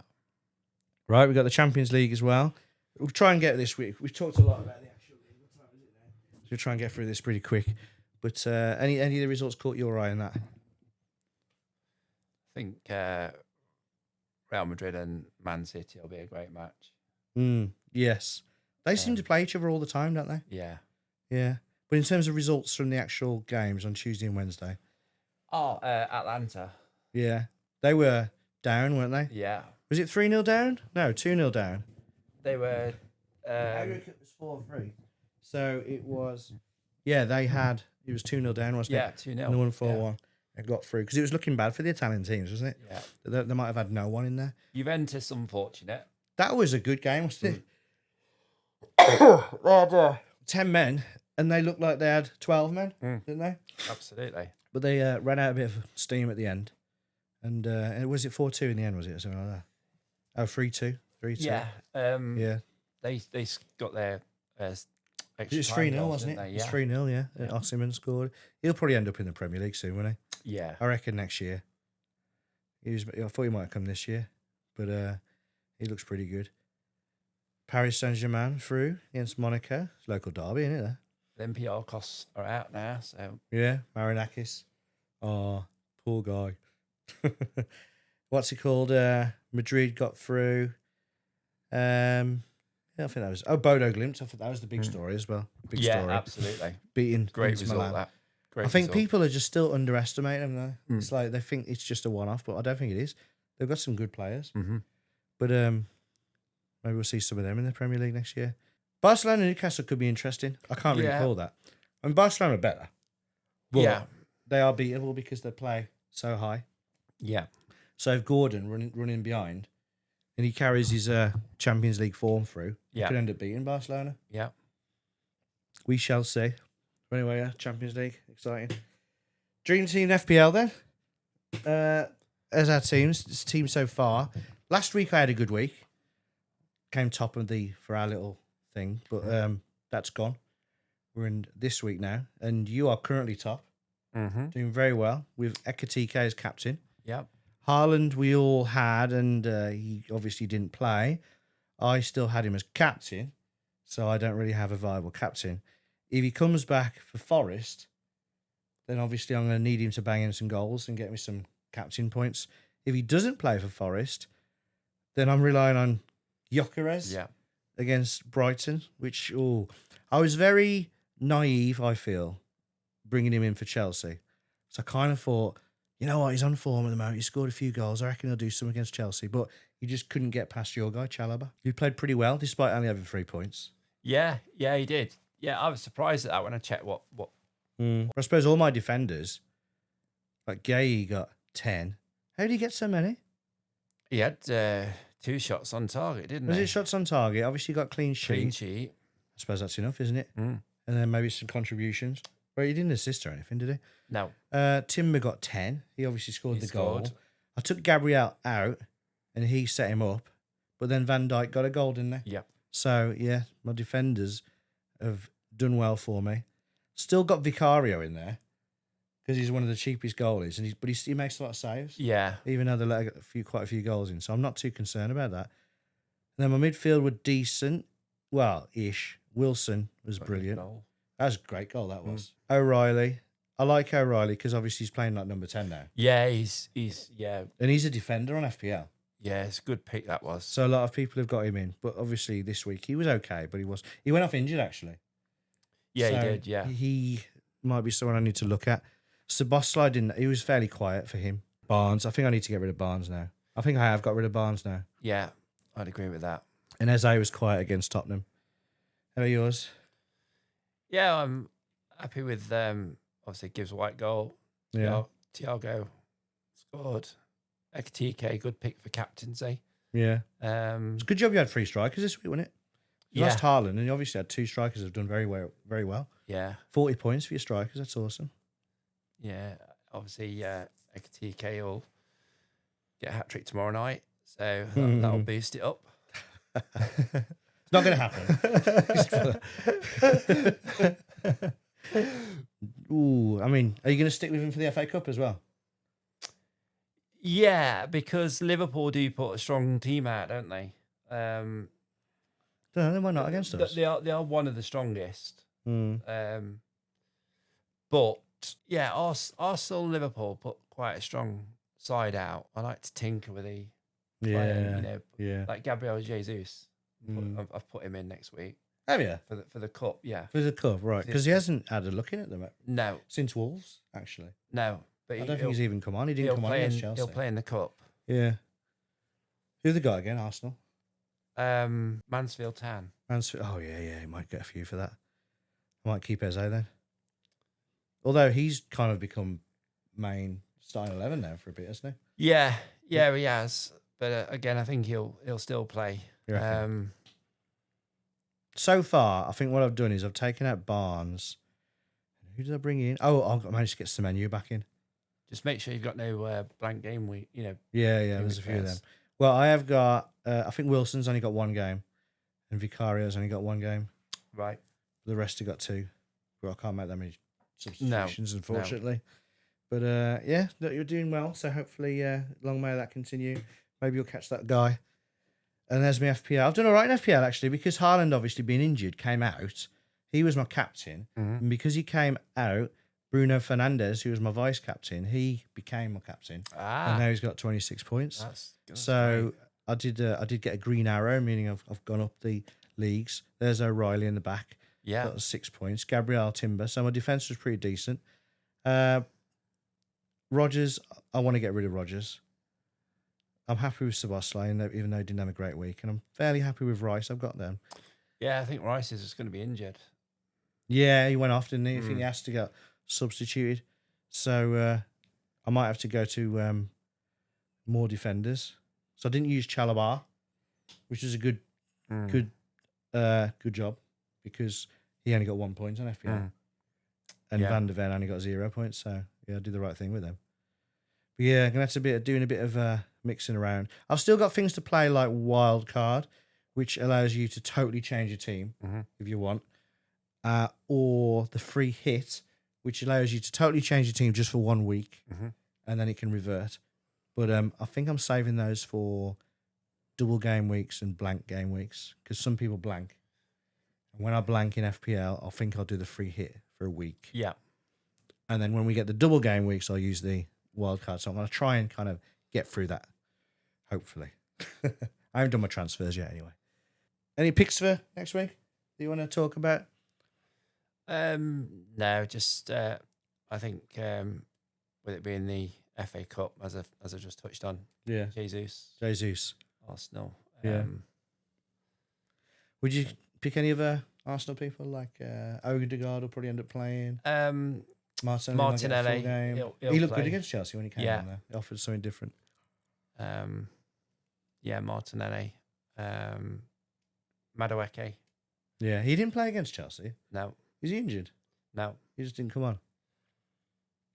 Right, we've got the Champions League as well. We'll try and get this week. We've talked a lot about the actual league. What time is it now? So we'll try and get through this pretty quick. But any of the results caught your eye in that? I think Real Madrid and Man City will be a great match. Yes. They seem to play each other all the time, don't they? Yeah. Yeah. But in terms of results from the actual games on Tuesday and Wednesday. Oh, Atlanta. Yeah. They were down, weren't they? Yeah. Was it 3-0 down? No, 2-0 down. They were... It was 4-3. So it was... Yeah, it was 2-0 down, wasn't it? Yeah, 2-0. And they won 4-1 and got through. Because it was looking bad for the Italian teams, wasn't it? Yeah. They might have had no one in there. Juventus, unfortunate. That was a good game, wasn't it? They had 10 men, and they looked like they had 12 men, didn't they? Absolutely. But they ran out a bit of steam at the end. And was it 4-2 in the end, was it? Or something like that? Oh, 3-2. 3-2. Yeah. Yeah. They got their extra It was time 3-0, goals, wasn't it? didn't they? It was 3-0, yeah. Osimhen scored. He'll probably end up in the Premier League soon, won't he? Yeah. I reckon next year. I thought he might come this year, but he looks pretty good. Paris Saint-Germain through against Monaco. It's local derby, isn't it? The NPR costs are out now, so... Yeah, Marinakis. Oh, poor guy. What's it called? Madrid got through. Yeah, I think that was... Oh, Bodo Glimt. I think that was the big story as well. Big story. Absolutely. Beating Great Inter result, Milan. that. Great I think result. people are just still underestimating them, though. It's like they think it's just a one-off, but I don't think it is. They've got some good players. Mm-hmm. But maybe we'll see some of them in the Premier League next year. Barcelona and Newcastle could be interesting. I can't really call that. I mean, Barcelona are better. But they are beatable because they play so high. Yeah. So if Gordon running behind and he carries his Champions League form through, he could end up beating Barcelona. Yeah. We shall see. Anyway, Champions League, exciting. Dream Team FPL then. As our teams, team so far. Last week I had a good week. Came top of for our little thing, but that's gone. We're in this week now, and you are currently top. Mm-hmm. Doing very well with Ekatike as captain. Yeah. Haaland we all had, and he obviously didn't play. I still had him as captain, so I don't really have a viable captain. If he comes back for Forest, then obviously I'm going to need him to bang in some goals and get me some captain points. If he doesn't play for Forest, then I'm relying on Gyökeres against Brighton, which, I was very naive, I feel, bringing him in for Chelsea. So I kind of thought, you know what, he's on form at the moment. He scored a few goals. I reckon he'll do some against Chelsea. But he just couldn't get past your guy, Chalobah. He played pretty well, despite only having 3 points. Yeah, he did. Yeah, I was surprised at that when I checked what. I suppose all my defenders, like Gay got 10. How did he get so many? He had 2 shots on target, didn't he? Was it shots on target? Obviously got clean sheet. Clean sheet. I suppose that's enough, isn't it? Mm. And then maybe some contributions. Well, he didn't assist or anything, did he? No. Timber got 10. He obviously scored the goal. scored. I took Gabriel out and he set him up. But then Van Dijk got a goal, didn't he? Yeah. So, yeah, my defenders have done well for me. Still got Vicario in there because he's one of the cheapest goalies, but he makes a lot of saves. Yeah. Even though they let quite a few goals in. So I'm not too concerned about that. And then my midfield were decent. Well, ish. Wilson was brilliant. That was a great goal, that was. O'Reilly. I like O'Reilly because obviously he's playing like number 10 now. Yeah, he's And he's a defender on FPL. Yeah, it's a good pick that was. So a lot of people have got him in, but obviously this week he was okay, but he went off injured actually. Yeah, So he did. Yeah, he might be someone I need to look at. Szoboszlai didn't. He was fairly quiet for him. Barnes, I think I need to get rid of Barnes now. I think I have got rid of Barnes now. yeah, I'd agree with that. And Eze was quiet against Tottenham. How are yours? Yeah, I'm happy with obviously Gibbs White goal. Yeah, Thiago scored. Ekitike, good pick for captaincy. yeah. Um, It's a good job you had 3 strikers this week, wasn't it? You Yeah. lost Haaland, and you obviously had 2 strikers who have done very well. Very well. yeah, 40 points for your strikers. That's awesome. yeah. Obviously, Ekitike will get a hat trick tomorrow night, so that'll boost it up. It's not going to happen. Ooh, I mean, are you going to stick with him for the FA Cup as well? Yeah, because Liverpool do put a strong team out, don't they? Don't know, they might not against us. They are one of the strongest. Mm. But yeah, Arsenal, Liverpool put quite a strong side out. I like to tinker with the player, Yeah. like Gabriel Jesus. Mm. I've put him in next week Have you? for the cup. Yeah, For the cup, right. Because he hasn't had a look in at them no, since Wolves, actually. no. But I don't think he's even come on. He didn't come on against Chelsea. He'll play in the cup. Yeah. Who they got again? Arsenal? Mansfield Town. Oh, yeah. He might get a few for that. I might keep Eze then. Although he's kind of become main starting 11 now for a bit, hasn't Yeah, he has. But again, I think he'll still play. he? So far, I think what I've done is I've taken out Barnes. Who did I bring in? Oh, I managed to get Semenyo back in. Just make sure you've got no blank game week. Yeah, there's a few of them. Well, I have got, I think Wilson's only got 1 game, and Vicario's only got 1 game. Right. The rest have got 2. Well, I can't make that many substitutions, unfortunately. No. But yeah, you're doing well. So hopefully, long may that continue. Maybe you'll catch that guy. And there's my FPL. I've done all right in FPL, actually, because Haaland, obviously being injured, came out. He was my captain. Mm-hmm. And because he came out, Bruno Fernandes, who was my vice captain, he became my captain. And now he's got 26 points. That's So I did get a green arrow, meaning I've gone up the leagues. There's O'Reilly in the back. Yeah. Got 6 points. Gabriel Timber. So my defence was pretty decent. Rodgers, I want to get rid of Rodgers. I'm happy with Szoboszlai, even though he didn't have a great week. And I'm fairly happy with Rice. I've got them. Yeah, I think Rice is just going to be injured. Yeah, he went off, didn't he? I think he has to get substituted. So I might have to go to more defenders. So I didn't use Chalabar, which is a good job because he only got 1 point on FPL. And Van der Ven only got 0 points. So yeah, I did the right thing with them. But yeah, I'm going to have to be doing a bit of mixing around. I've still got things to play like Wild Card, which allows you to totally change your team if you want. Or the free hit, which allows you to totally change your team just for 1 week, and then it can revert. But I think I'm saving those for double game weeks and blank game weeks, because some people blank. And when I blank in FPL, I think I'll do the free hit for a week. Yeah. And then when we get the double game weeks, I'll use the wild card. So I'm going to try and kind of get through that, hopefully. I haven't done my transfers yet anyway. Any picks for next week that you want to talk about? No, just I think with it being the FA Cup, as I just touched on, Yeah, Jesus, Arsenal. Yeah. Would you pick any other Arsenal people like Odegaard will probably end up playing? Martinelli. He looked good against Chelsea when he came on there. He offered something different. Martinelli. Madueke. Yeah, he didn't play against Chelsea. No. Is he injured? No. He just didn't come on.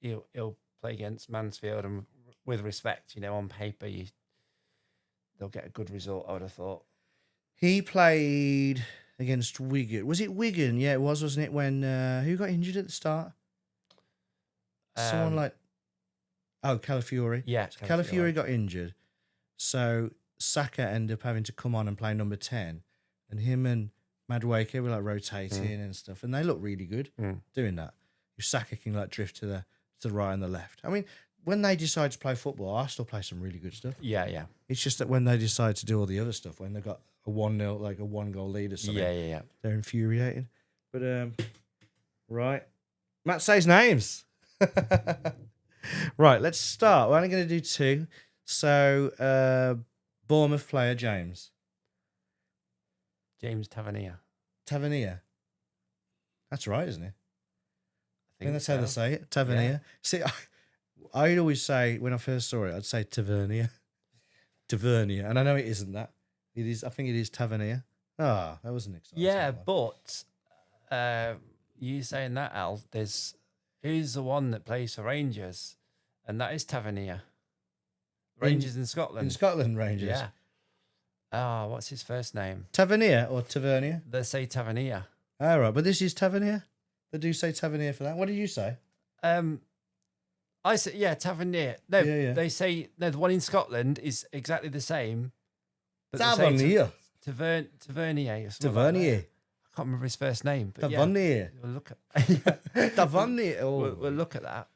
He'll play against Mansfield, and with respect, on paper, they'll get a good result, I would have thought. He played against Wigan. Was it Wigan? Yeah, it was, wasn't it? When who got injured at the start? Someone like Calafiori. Yeah, so Calafiori got injured, so Saka ended up having to come on and play number 10, and him and Madueke were like rotating and stuff, and they look really good doing that. If Saka can like drift to the right and the left. I mean, when they decide to play football, I still play some really good stuff. Yeah. It's just that when they decide to do all the other stuff, when they've got a 1-0, like a 1-goal lead or something, Yeah. they're infuriating. But right, Matt says names. Right, let's start. We're only going to do 2. So, Bournemouth player James Tavernier. Tavernier. That's right, isn't it? I think that's how so. they say it. Tavernier. Yeah. See, I'd always say when I first saw it, I'd say Tavernier. Tavernier, and I know it isn't that. It is. I think it is Tavernier. Ah, that was an exciting. Yeah, one. but you saying that, Al? Who's the one that plays for Rangers, and that is Tavernier. Rangers in Scotland. In Scotland, Rangers. Yeah. Oh, what's his first name? Tavernier or Tavernier? They say Tavernier. All right, but this is Tavernier. They do say Tavernier for that. What did you say? I said Tavernier. No, Yeah. they say no. The one in Scotland is exactly the same. But Tavernier. Tavernier. Or something like Tavernier. that. I can't remember his first name. But Tavernier. we'll look at. Tavernier. Oh. We'll look at that.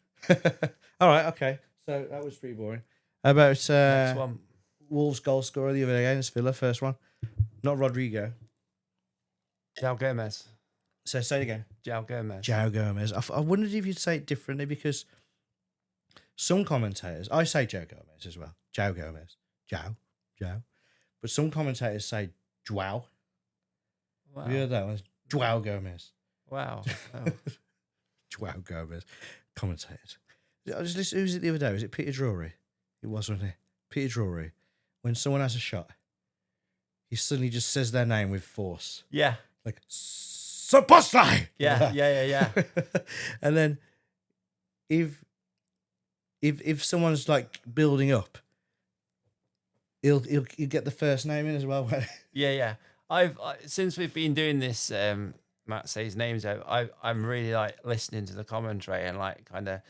All right, okay. So that was pretty boring. How about Next one. Wolves goal scorer the other day against Villa, first one. Not Rodrigo. João Gomez. So say it again. João Gomez. João Gomez. I wondered if you'd say it differently because some commentators, I say João Gomez as well. João Gomez. João. But some commentators say João. Wow. Have you heard that one? João Gomez. Wow. Oh. João Gomez. Commentators. I was listening, who was it the other day? Was it Peter Drury? It was, wasn't it? Peter Drury. When someone has a shot, he suddenly just says their name with force. Yeah. Like, Sabosly! Yeah. And then if someone's like building up, he'll get the first name in as well. Yeah. I've since we've been doing this, Matt says names out. I'm really like listening to the commentary and like kind of,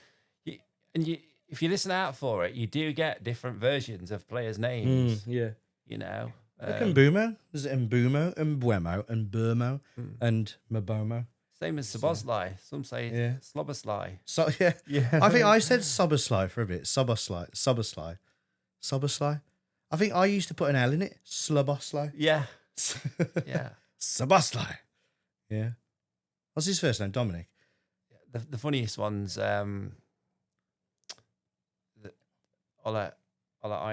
if you listen out for it, you do get different versions of players' names. Yeah. You know. Like Mbumo. There's Mbumo, Mbuemo, and Burmo, and Mabomo. Same as Sabosly. Some say Slobosly. So yeah. I think I said Sobosly for a bit. Sobosly. I think I used to put an L in it. Slobosly. Yeah. Yeah. Sobosly. Yeah. What's his first name? Dominic. The funniest ones. Ola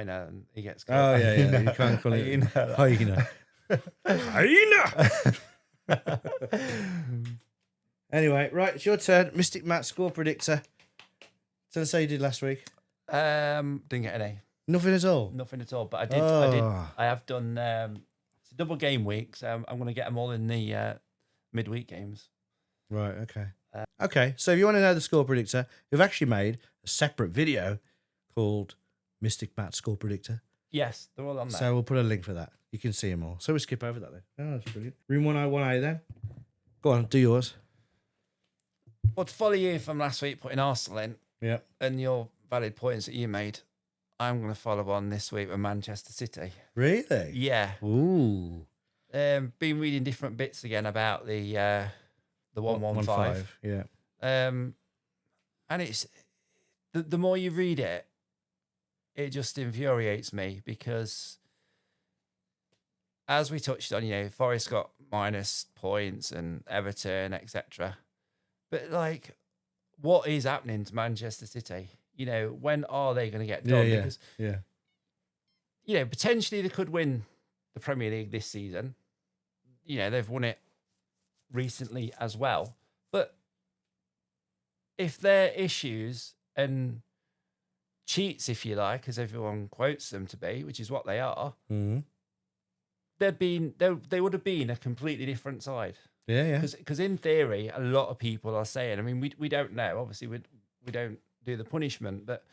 Aina, and he gets called. Oh yeah. You can't call it Hyena. Anyway, right, it's your turn. Mystic Matt, score predictor. Tell us how you did last week. Didn't get any. Nothing at all. Nothing at all. But I have done. It's a double game week, so I'm going to get them all in the midweek games. Right. Okay. Okay. So if you want to know the score predictor, we've actually made a separate video called Mystic Matt Score Predictor. Yes, they're all on there. So we'll put a link for that. You can see them all. So we skip over that then. Oh, that's brilliant. Room 101A then. Go on, do yours. Well, to follow you from last week putting Arsenal in, Yeah. and your valid points that you made, I'm going to follow on this week with Manchester City. Really? Yeah. Ooh. Been reading different bits again about the 115. Yeah. And it's the more you read it, it just infuriates me because, as we touched on, Forest got minus points and Everton, etc. But like, what is happening to Manchester City? When are they going to get done? Because, potentially they could win the Premier League this season. They've won it recently as well. But if their issues and cheats, if you like, as everyone quotes them to be, which is what they are, they would have been a completely different side. Yeah. Because in theory, a lot of people are saying, I mean, we don't know, obviously we don't do the punishment, but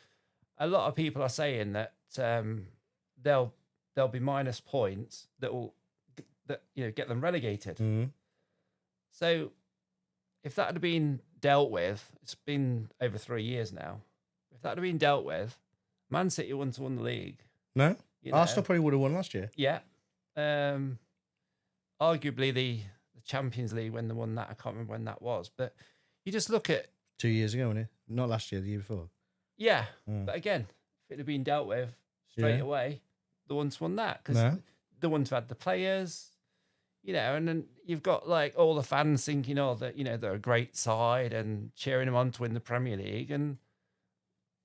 a lot of people are saying that there'll be minus points that get them relegated. So if that had been dealt with, it's been over 3 years now. If that had been dealt with, Man City wouldn't have won the league. No? Arsenal probably would have won last year. Yeah. Arguably the Champions League when they won that, I can't remember when that was. But you just look at... 2 years ago, wasn't it? Not last year, the year before. Yeah, but again, if it had been dealt with straight away, the ones won that because the ones who had the players, and then you've got like all the fans thinking, that they're a great side and cheering them on to win the Premier League, and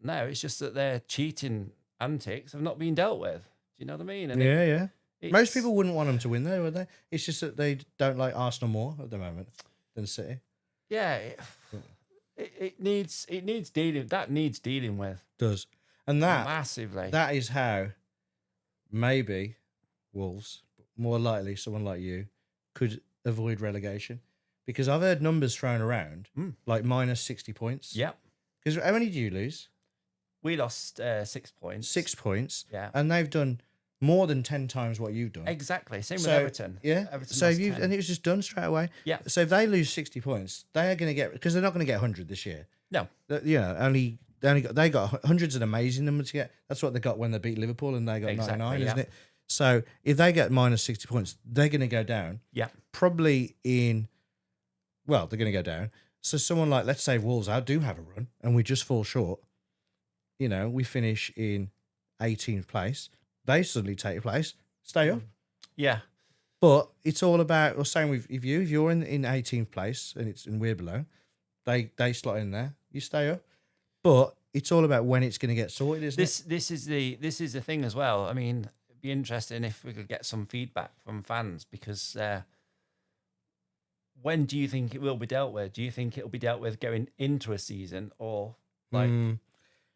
no, it's just that their cheating antics have not been dealt with. Do you know what I mean? And Most people wouldn't want them to win, though, would they? It's just that they don't like Arsenal more at the moment than City. Yeah, it needs dealing. That needs dealing with. Does. And that massively. That is how maybe Wolves, more likely someone like you, could avoid relegation. Because I've heard numbers thrown around, like minus 60 points. Yeah. Because how many did you lose? We lost 6 points. 6 points. Yeah. And they've done more than 10 times what you've done. Exactly. Same with Everton. Yeah. Everton so lost and it was just done straight away. Yeah. So if they lose 60 points, they are going to get, because they're not going to get 100 this year. No. They got hundreds an amazing number to get. That's what they got when they beat Liverpool and they got 99, isn't it? So if they get minus 60 points, they're going to go down. Yeah. Probably they're going to go down. So someone like, let's say Wolves, I do have a run and we just fall short. We finish in 18th place. They suddenly take place, stay up. Yeah. But it's all about, or same with if you're in 18th place and we're below, they slot in there, you stay up. But it's all about when it's going to get sorted, isn't it? This is the thing as well. I mean, it'd be interesting if we could get some feedback from fans because when do you think it will be dealt with? Do you think it'll be dealt with going into a season or like?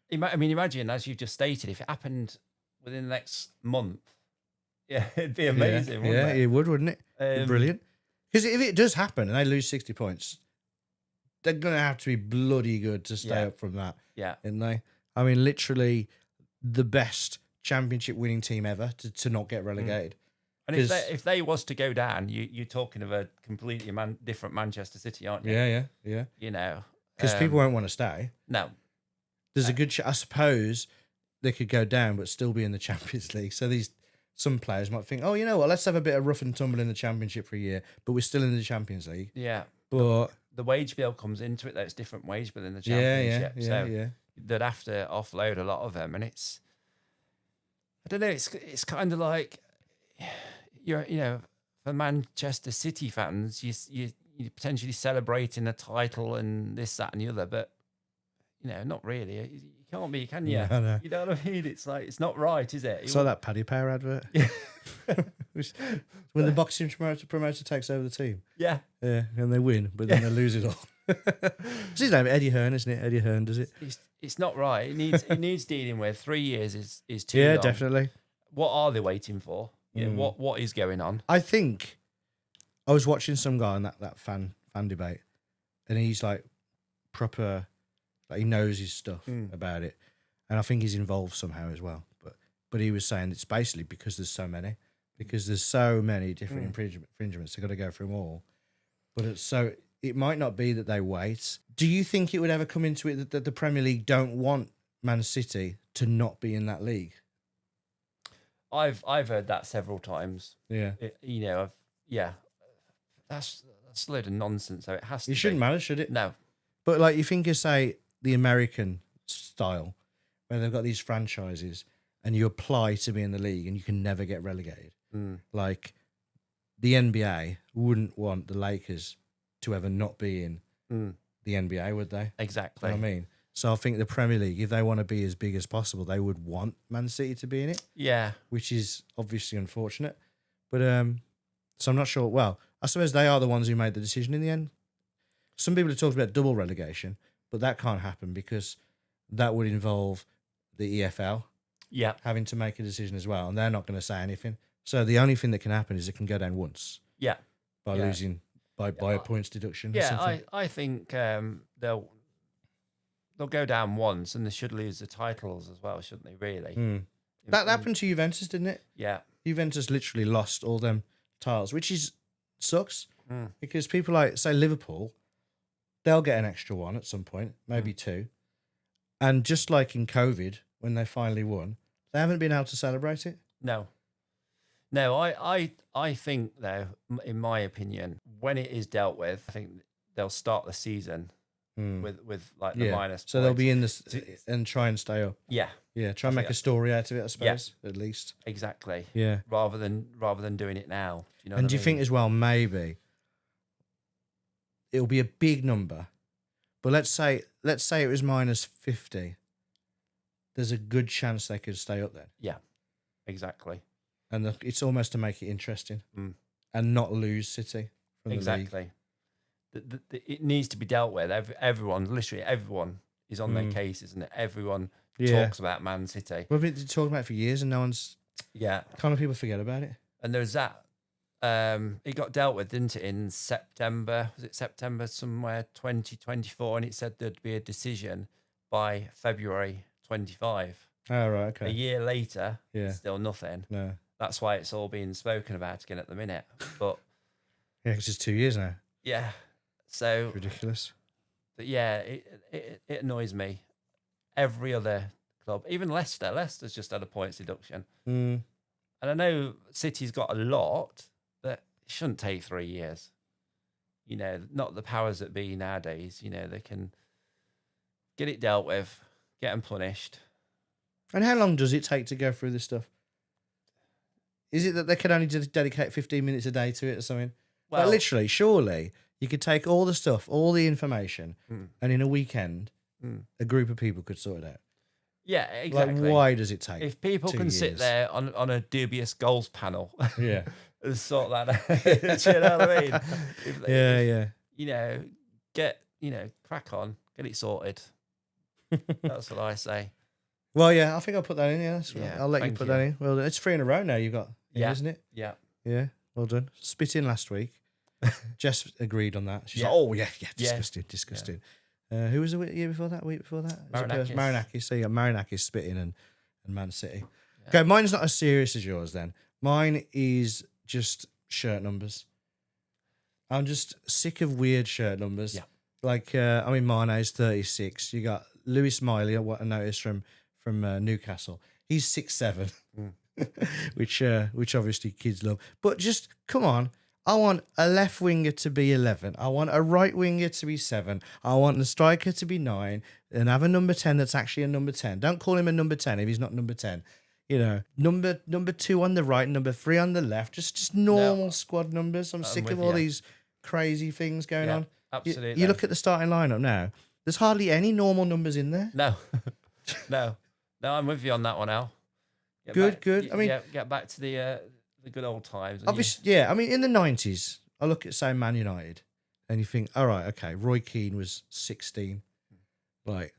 Imagine, as you've just stated, if it happened within the next month, it'd be amazing. Yeah, wouldn't it would, wouldn't it? Brilliant. Because if it does happen and they lose 60 points, they're going to have to be bloody good to stay up from that. Yeah. Isn't they? I mean, literally the best championship winning team ever to not get relegated. And if they was to go down, you're talking of a completely different Manchester City, aren't you? Yeah. Because people won't want to stay. No. There's a good I suppose they could go down but still be in the Champions League. So some players might think, oh, you know what, let's have a bit of rough and tumble in the Championship for a year, but we're still in the Champions League. Yeah. But the wage bill comes into it, though. It's different wage bill in the Championship. Yeah. They'd have to offload a lot of them. And it's, I don't know, it's kind of like, for Manchester City fans, you're potentially celebrating a title and this, that, and the other, but not really. You can't be, can you? No. You know what I mean? It's like, it's not right, is it? It's like that Paddy Power advert. When the boxing promoter takes over the team. Yeah. Yeah, and they win, but then they lose it all. It's his name, Eddie Hearn, isn't it? Eddie Hearn does it. It's not right. It needs dealing with. 3 years is too long. Yeah, definitely. What are they waiting for? What is going on? I think I was watching some guy on that fan debate, and he's like proper. Like he knows his stuff about it, and I think he's involved somehow as well. But he was saying it's basically because there's so many different infringements. They've got to go through them all. But it might not be that they wait. Do you think it would ever come into it that the Premier League don't want Man City to not be in that league? I've heard that several times. Yeah, that's a load of nonsense. So it has to. It shouldn't matter, should it? No. But like you think of, say, the American style, where they've got these franchises and you apply to be in the league and you can never get relegated. Like the NBA wouldn't want the Lakers to ever not be in the NBA, would they? Exactly. You know what I mean? So I think the Premier League, if they want to be as big as possible, they would want Man City to be in it. Yeah. Which is obviously unfortunate. But so I'm not sure. Well, I suppose they are the ones who made the decision in the end. Some people have talked about double relegation, but that can't happen because that would involve the EFL having to make a decision as well, and they're not going to say anything. So the only thing that can happen is it can go down once. Yeah. By losing by a points deduction. Or yeah, something. I think they'll go down once, and they should lose the titles as well, shouldn't they? Really. That happened to Juventus, didn't it? Yeah. Juventus literally lost all them titles, which sucks because people like, say, Liverpool, they'll get an extra one at some point, maybe two. And just like in COVID, when they finally won, they haven't been able to celebrate it. No, I think, though, in my opinion, when it is dealt with, I think they'll start the season with like the minus. So they'll points. be in this and try and stay up. Yeah. Yeah, try and make a story out of it, I suppose, at least. Exactly. Yeah. Rather than doing it now. Do you know? And do you think as well, maybe it'll be a big number, but let's say it was minus 50. There's a good chance they could stay up then. Yeah. Exactly. And it's almost to make it interesting and not lose City from the league. It needs to be dealt with. Literally everyone is on their case, isn't it? Everyone talks about Man City. We've been talking about it for years and no one's... Yeah. Kind of people forget about it. And there's that. It got dealt with, didn't it, in September? Was it September somewhere, 2024? And it said there'd be a decision by February 25. Oh, right, okay. A year later, still nothing. No. That's why it's all being spoken about again at the minute. But yeah, because it's 2 years now. Yeah. So it's ridiculous. But yeah, it annoys me. Every other club, even Leicester's just had a points deduction. And I know City's got a lot, but it shouldn't take 3 years. You know, not the powers that be nowadays. You know, they can get it dealt with, get them punished. And how long does it take to go through this stuff? Is it that they can only just dedicate 15 minutes a day to it or something? Well, like literally, surely you could take all the stuff, all the information, and in a weekend, a group of people could sort it out. Yeah, exactly. Like, why does it take? If people can sit there on a dubious goals panel, and sort that out, do you know what I mean? If, you know, crack on, get it sorted. That's what I say. Well, yeah, I think I'll put that in. I'll let you put that in. Well, it's 3 in a row now. You've got, isn't it? Yeah. Yeah. Well done. Spit in last week. Jess agreed on that. She's like, oh yeah, disgusting. Yeah. Who was the year before that? Week before that? Marinakis. So you got Marinakis spitting and Man City. Yeah. Okay, mine's not as serious as yours then. Mine is just shirt numbers. I'm just sick of weird shirt numbers. Yeah. Like, Mane's 36. You got Lewis Miley, what I noticed from Newcastle. He's 6'7", which obviously kids love. But just, come on. I want a left winger to be 11. I want a right winger to be 7. I want the striker to be 9 and have a number 10 that's actually a number 10. Don't call him a number 10 if he's not number 10. You know, number 2 on the right, number 3 on the left. Just normal squad numbers. I'm sick of all these crazy things going on. Absolutely. You look at the starting lineup now. There's hardly any normal numbers in there. No. No, I'm with you on that one, Al. Good. Get back to the good old times. Obviously, in the 90s, I look at, say, Man United, and you think, all right, okay, Roy Keane was 16. Like,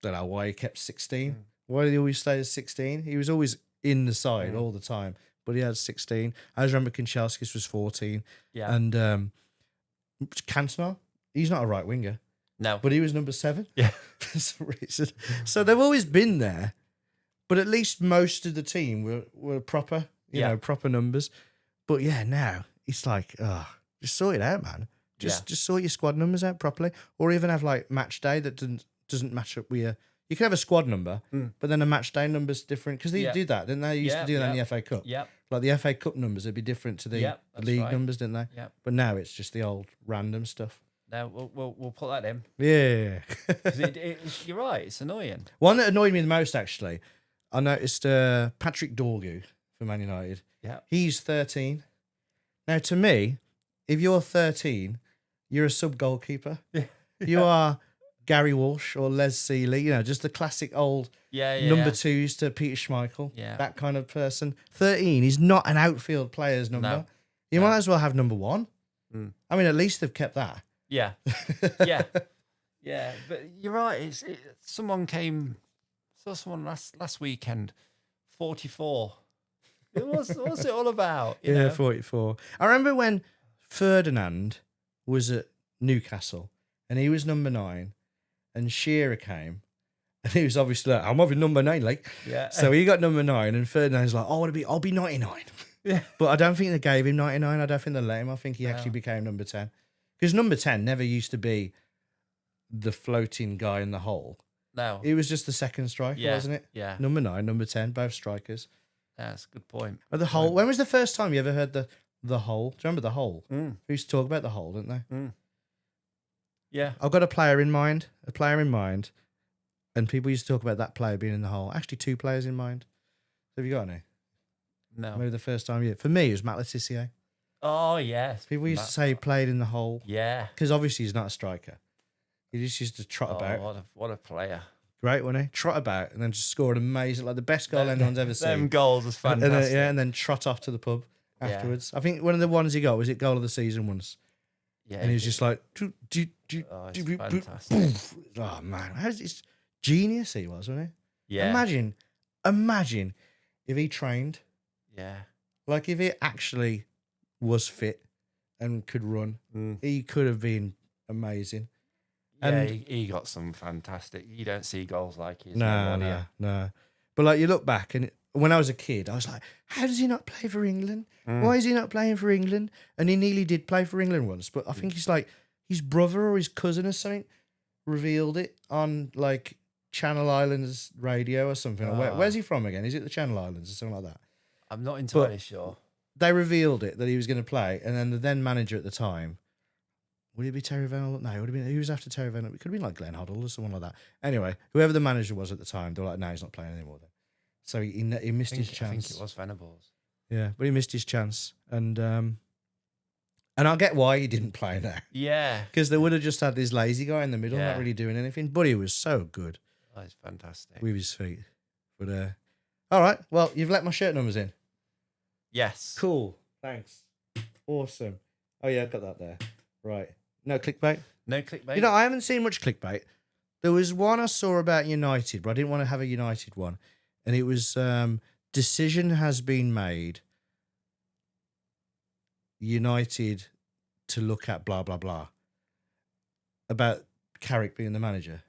don't know why he kept 16. Why did he always stay at 16? He was always in the side all the time, but he had 16. I remember Kanchelskis was 14. Yeah. And Cantona, he's not a right winger. No. But he was number 7. Yeah. For some reason. So they've always been there, but at least most of the team were proper. You know, proper numbers. But yeah, now it's like, just sort it out, man. Just sort your squad numbers out properly. Or even have like match day that doesn't match up with you can have a squad number, but then a match day number's different. Because they did that, didn't they? They used to do that in the FA Cup. Yeah. Like the FA Cup numbers would be different to the league numbers, didn't they? Yeah. But now it's just the old random stuff. No, we'll put that in. Yeah. You're right, it's annoying. One that annoyed me the most, actually, I noticed Patrick Dorgu for Man United. Yeah. He's 13. Now, to me, if you're 13, you're a sub-goalkeeper. Yeah. You are Gary Walsh or Les Seeley, just the classic old number 2s to Peter Schmeichel, that kind of person. 13 is not an outfield player's number. No. You might as well have number 1. I mean, at least they've kept that. Yeah. Yeah, but you're right. Someone saw someone last weekend, 44. What's it all about? You know? 44. I remember when Ferdinand was at Newcastle and he was number 9 and Shearer came and he was obviously like, I'm having number 9, like. Yeah. So he got number 9 and Ferdinand's like, I'll be 99. Yeah. But I don't think they gave him 99. I don't think they let him. I think he actually became number 10. Because number 10 never used to be the floating guy in the hole. No. It was just the second striker, wasn't it? Yeah. Number 9, number 10, both strikers. That's a good point. The hole. When was the first time you ever heard the hole? Do you remember the hole? We used to talk about the hole, didn't they? Yeah. I've got a player in mind, and people used to talk about that player being in the hole. Actually, 2 players in mind. Have you got any? No. Maybe the first time for me, it was Matt Tissier. Oh, yes. People used to say he played in the hole. Yeah. Because obviously he's not a striker. He just used to trot about. What a player. Great, wasn't he? Trot about and then just scored amazing, like the best goal anyone's ever seen. Them goals was fantastic. And then trot off to the pub afterwards. I think one of the ones he got was it goal of the season once. Yeah. And he was just like, Oh, it's fantastic. oh man, how's this genius he was, wasn't he? Yeah. Imagine if he trained, Yeah. like if he actually was fit and could run, he could have been amazing. Yeah, And he got some fantastic. You don't see goals like his. no. But like you look back, and when I was a kid, I was like, how does he not play for England? Why is he not playing for England? And he nearly did play for England once, but I think he's like his brother or his cousin or something revealed it on like Channel Islands radio or something. Where's he from again? Is it the Channel Islands or something like that? I'm not entirely sure. They revealed it that he was going to play, and then the then manager at the time. Would it be Terry Venable? No, it would have been. Who was after Terry Venable? It could have been like Glenn Hoddle or someone like that. Anyway, whoever the manager was at the time, they were like, no, he's not playing anymore then. So he missed his chance. I think it was Venables. Yeah, but he missed his chance. And I get why he didn't play now. Yeah. Because they would have just had this lazy guy in the middle, Yeah. not really doing anything. But he was so good Oh, it's fantastic. with his feet. But all right, well, you've let my shirt numbers in. Yes. Cool. Thanks. Awesome. Oh, yeah, I've got that there. Right. No clickbait? No clickbait. You know, I haven't seen much clickbait. There was one I saw about United, but I didn't want to have a United one. And it was decision has been made United to look at blah, blah, blah. About Carrick being the manager.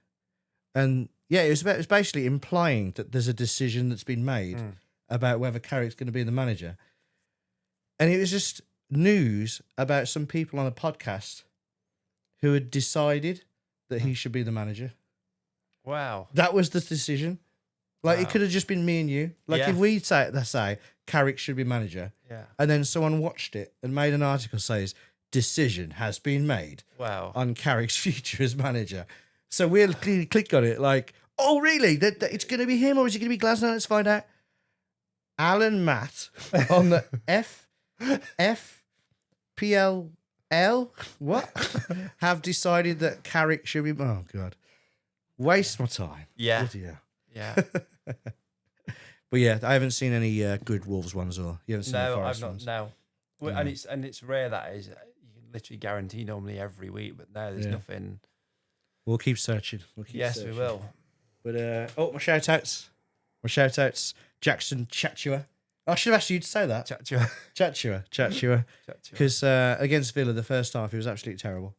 And yeah, it was basically implying that there's a decision that's been made about whether Carrick's going to be the manager. And it was just news about some people on a podcast who had decided that he should be the manager. Wow. That was the decision. Like, it could have just been me and you. Like, if we say Carrick should be manager, and then someone watched it and made an article says, decision has been made on Carrick's future as manager. So we'll clearly click on it like, oh, really? That it's going to be him or is it going to be Glasner? Let's find out. Alan Matt on the F-FPL-L have decided that Carrick should be... Oh, God. Waste my time. Yeah. Bloody hell. Yeah. But yeah, I haven't seen any good Wolves ones, or you haven't seen the Forest ones. No. Well, and it's rare that is. You can literally guarantee normally every week, but no, there's nothing. We'll keep searching. Yes, we will. But my shout outs. Jackson Chatua. I should have asked you to say that. Chatua. Because against Villa, the first half, it was absolutely terrible.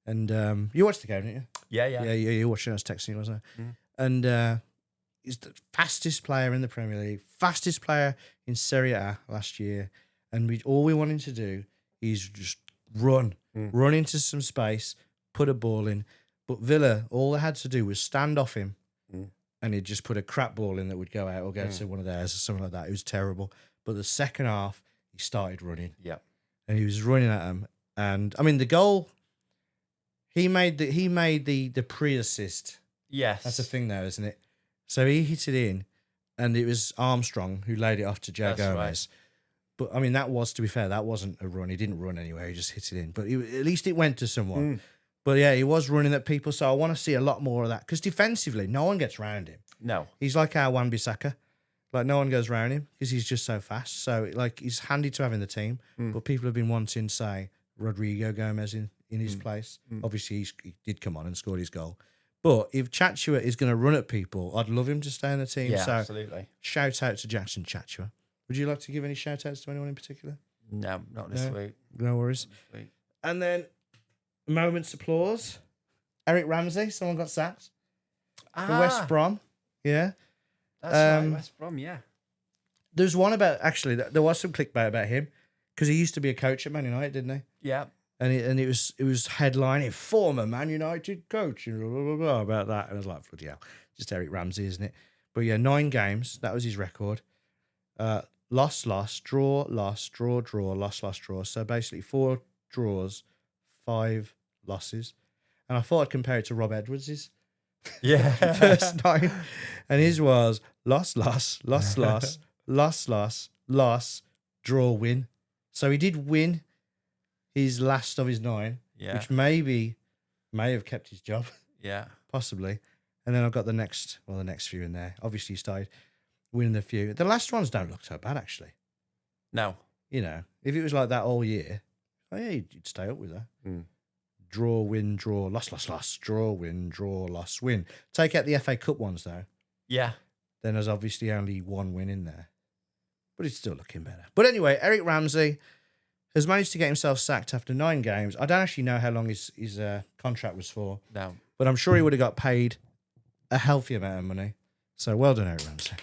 And you watched the game, didn't you? Yeah. Yeah, you watched it. I was texting you, wasn't I? And he's the fastest player in the Premier League, fastest player in Serie A last year. And all we wanted to do is just run into some space, put a ball in. But Villa, all they had to do was stand off him and he'd just put a crap ball in that would go out or go to one of theirs or something like that. It was terrible. But the second half, he started running. Yeah. And he was running at them. And I mean, the goal, he made the pre-assist. Yes. That's a thing there, isn't it? So he hit it in, and it was Armstrong who laid it off to Joe Gomez. Right. But I mean, that was, to be fair, that wasn't a run. He didn't run anywhere. He just hit it in. But at least it went to someone. But yeah, he was running at people. So I want to see a lot more of that. Because defensively, no one gets round him. No. He's like our Wan-Bissaka. Like, no one goes round him because he's just so fast. So, like, he's handy to have in the team. But people have been wanting, say, Rodrigo Gomez in his place. Obviously, he did come on and scored his goal. But if Chatua is going to run at people, I'd love him to stay in the team. Yeah, so absolutely. Shout out to Jackson Chatua. Would you like to give any shout outs to anyone in particular? No, not this week. No worries. And then moments applause. Eric Ramsey, someone got sacked. For West Brom. Yeah. That's right, West Brom, yeah. There's one about, actually, there was some clickbait about him because he used to be a coach at Man United, didn't he? Yeah. And it was headlining former Man United coach and blah, blah, blah, blah, about that. And I was like, bloody hell, just Eric Ramsey, isn't it? But yeah, 9 games. That was his record. Loss, draw, loss, draw, loss, draw. So basically 4 draws, 5 losses. and I thought I'd compare it to Rob Edwards's Yeah. first 9, and his was loss, loss, loss, loss, loss, loss, loss, draw, win. So he did win his last of his 9, Yeah. which may have kept his job, Yeah. possibly. And then I've got the next few in there. Obviously, he started winning a few. The last ones don't look so bad, actually. No. You know, if it was like that all year, oh yeah, you'd stay up with that. Draw, win, draw, loss, loss, loss. Draw, win, draw, loss, win. Take out the FA Cup ones, though. Yeah. Then there's obviously only 1 win in there. But it's still looking better. But anyway, Eric Ramsey has managed to get himself sacked after 9 games. I don't actually know how long his contract was for. No. But I'm sure he would have got paid a healthy amount of money. So well done, Eric Ramsey.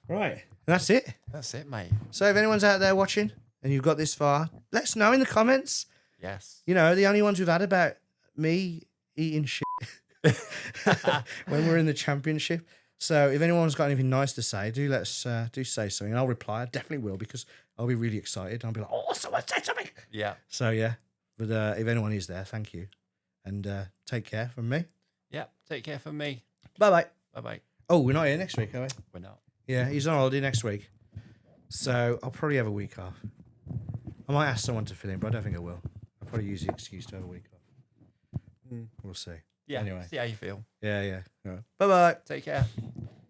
Right. And that's it. That's it, mate. So if anyone's out there watching and you've got this far, let us know in the comments. Yes. You know, the only ones we've had about me eating shit when we're in the championship. So if anyone's got anything nice to say, do let us do say something. I'll reply. I definitely will, because I'll be really excited. I'll be like, oh, someone say something. Yeah. So yeah. But if anyone is there, thank you. And take care from me. Yeah. Take care from me. Bye-bye. Bye-bye. Oh, we're not here next week, are we? We're not. Yeah, he's on holiday next week. So I'll probably have a week off. I might ask someone to fill in, but I don't think I will. I'll probably use the excuse to have a week off. We'll see. Yeah. Anyway. See how you feel. Yeah. All right. Bye-bye. Take care.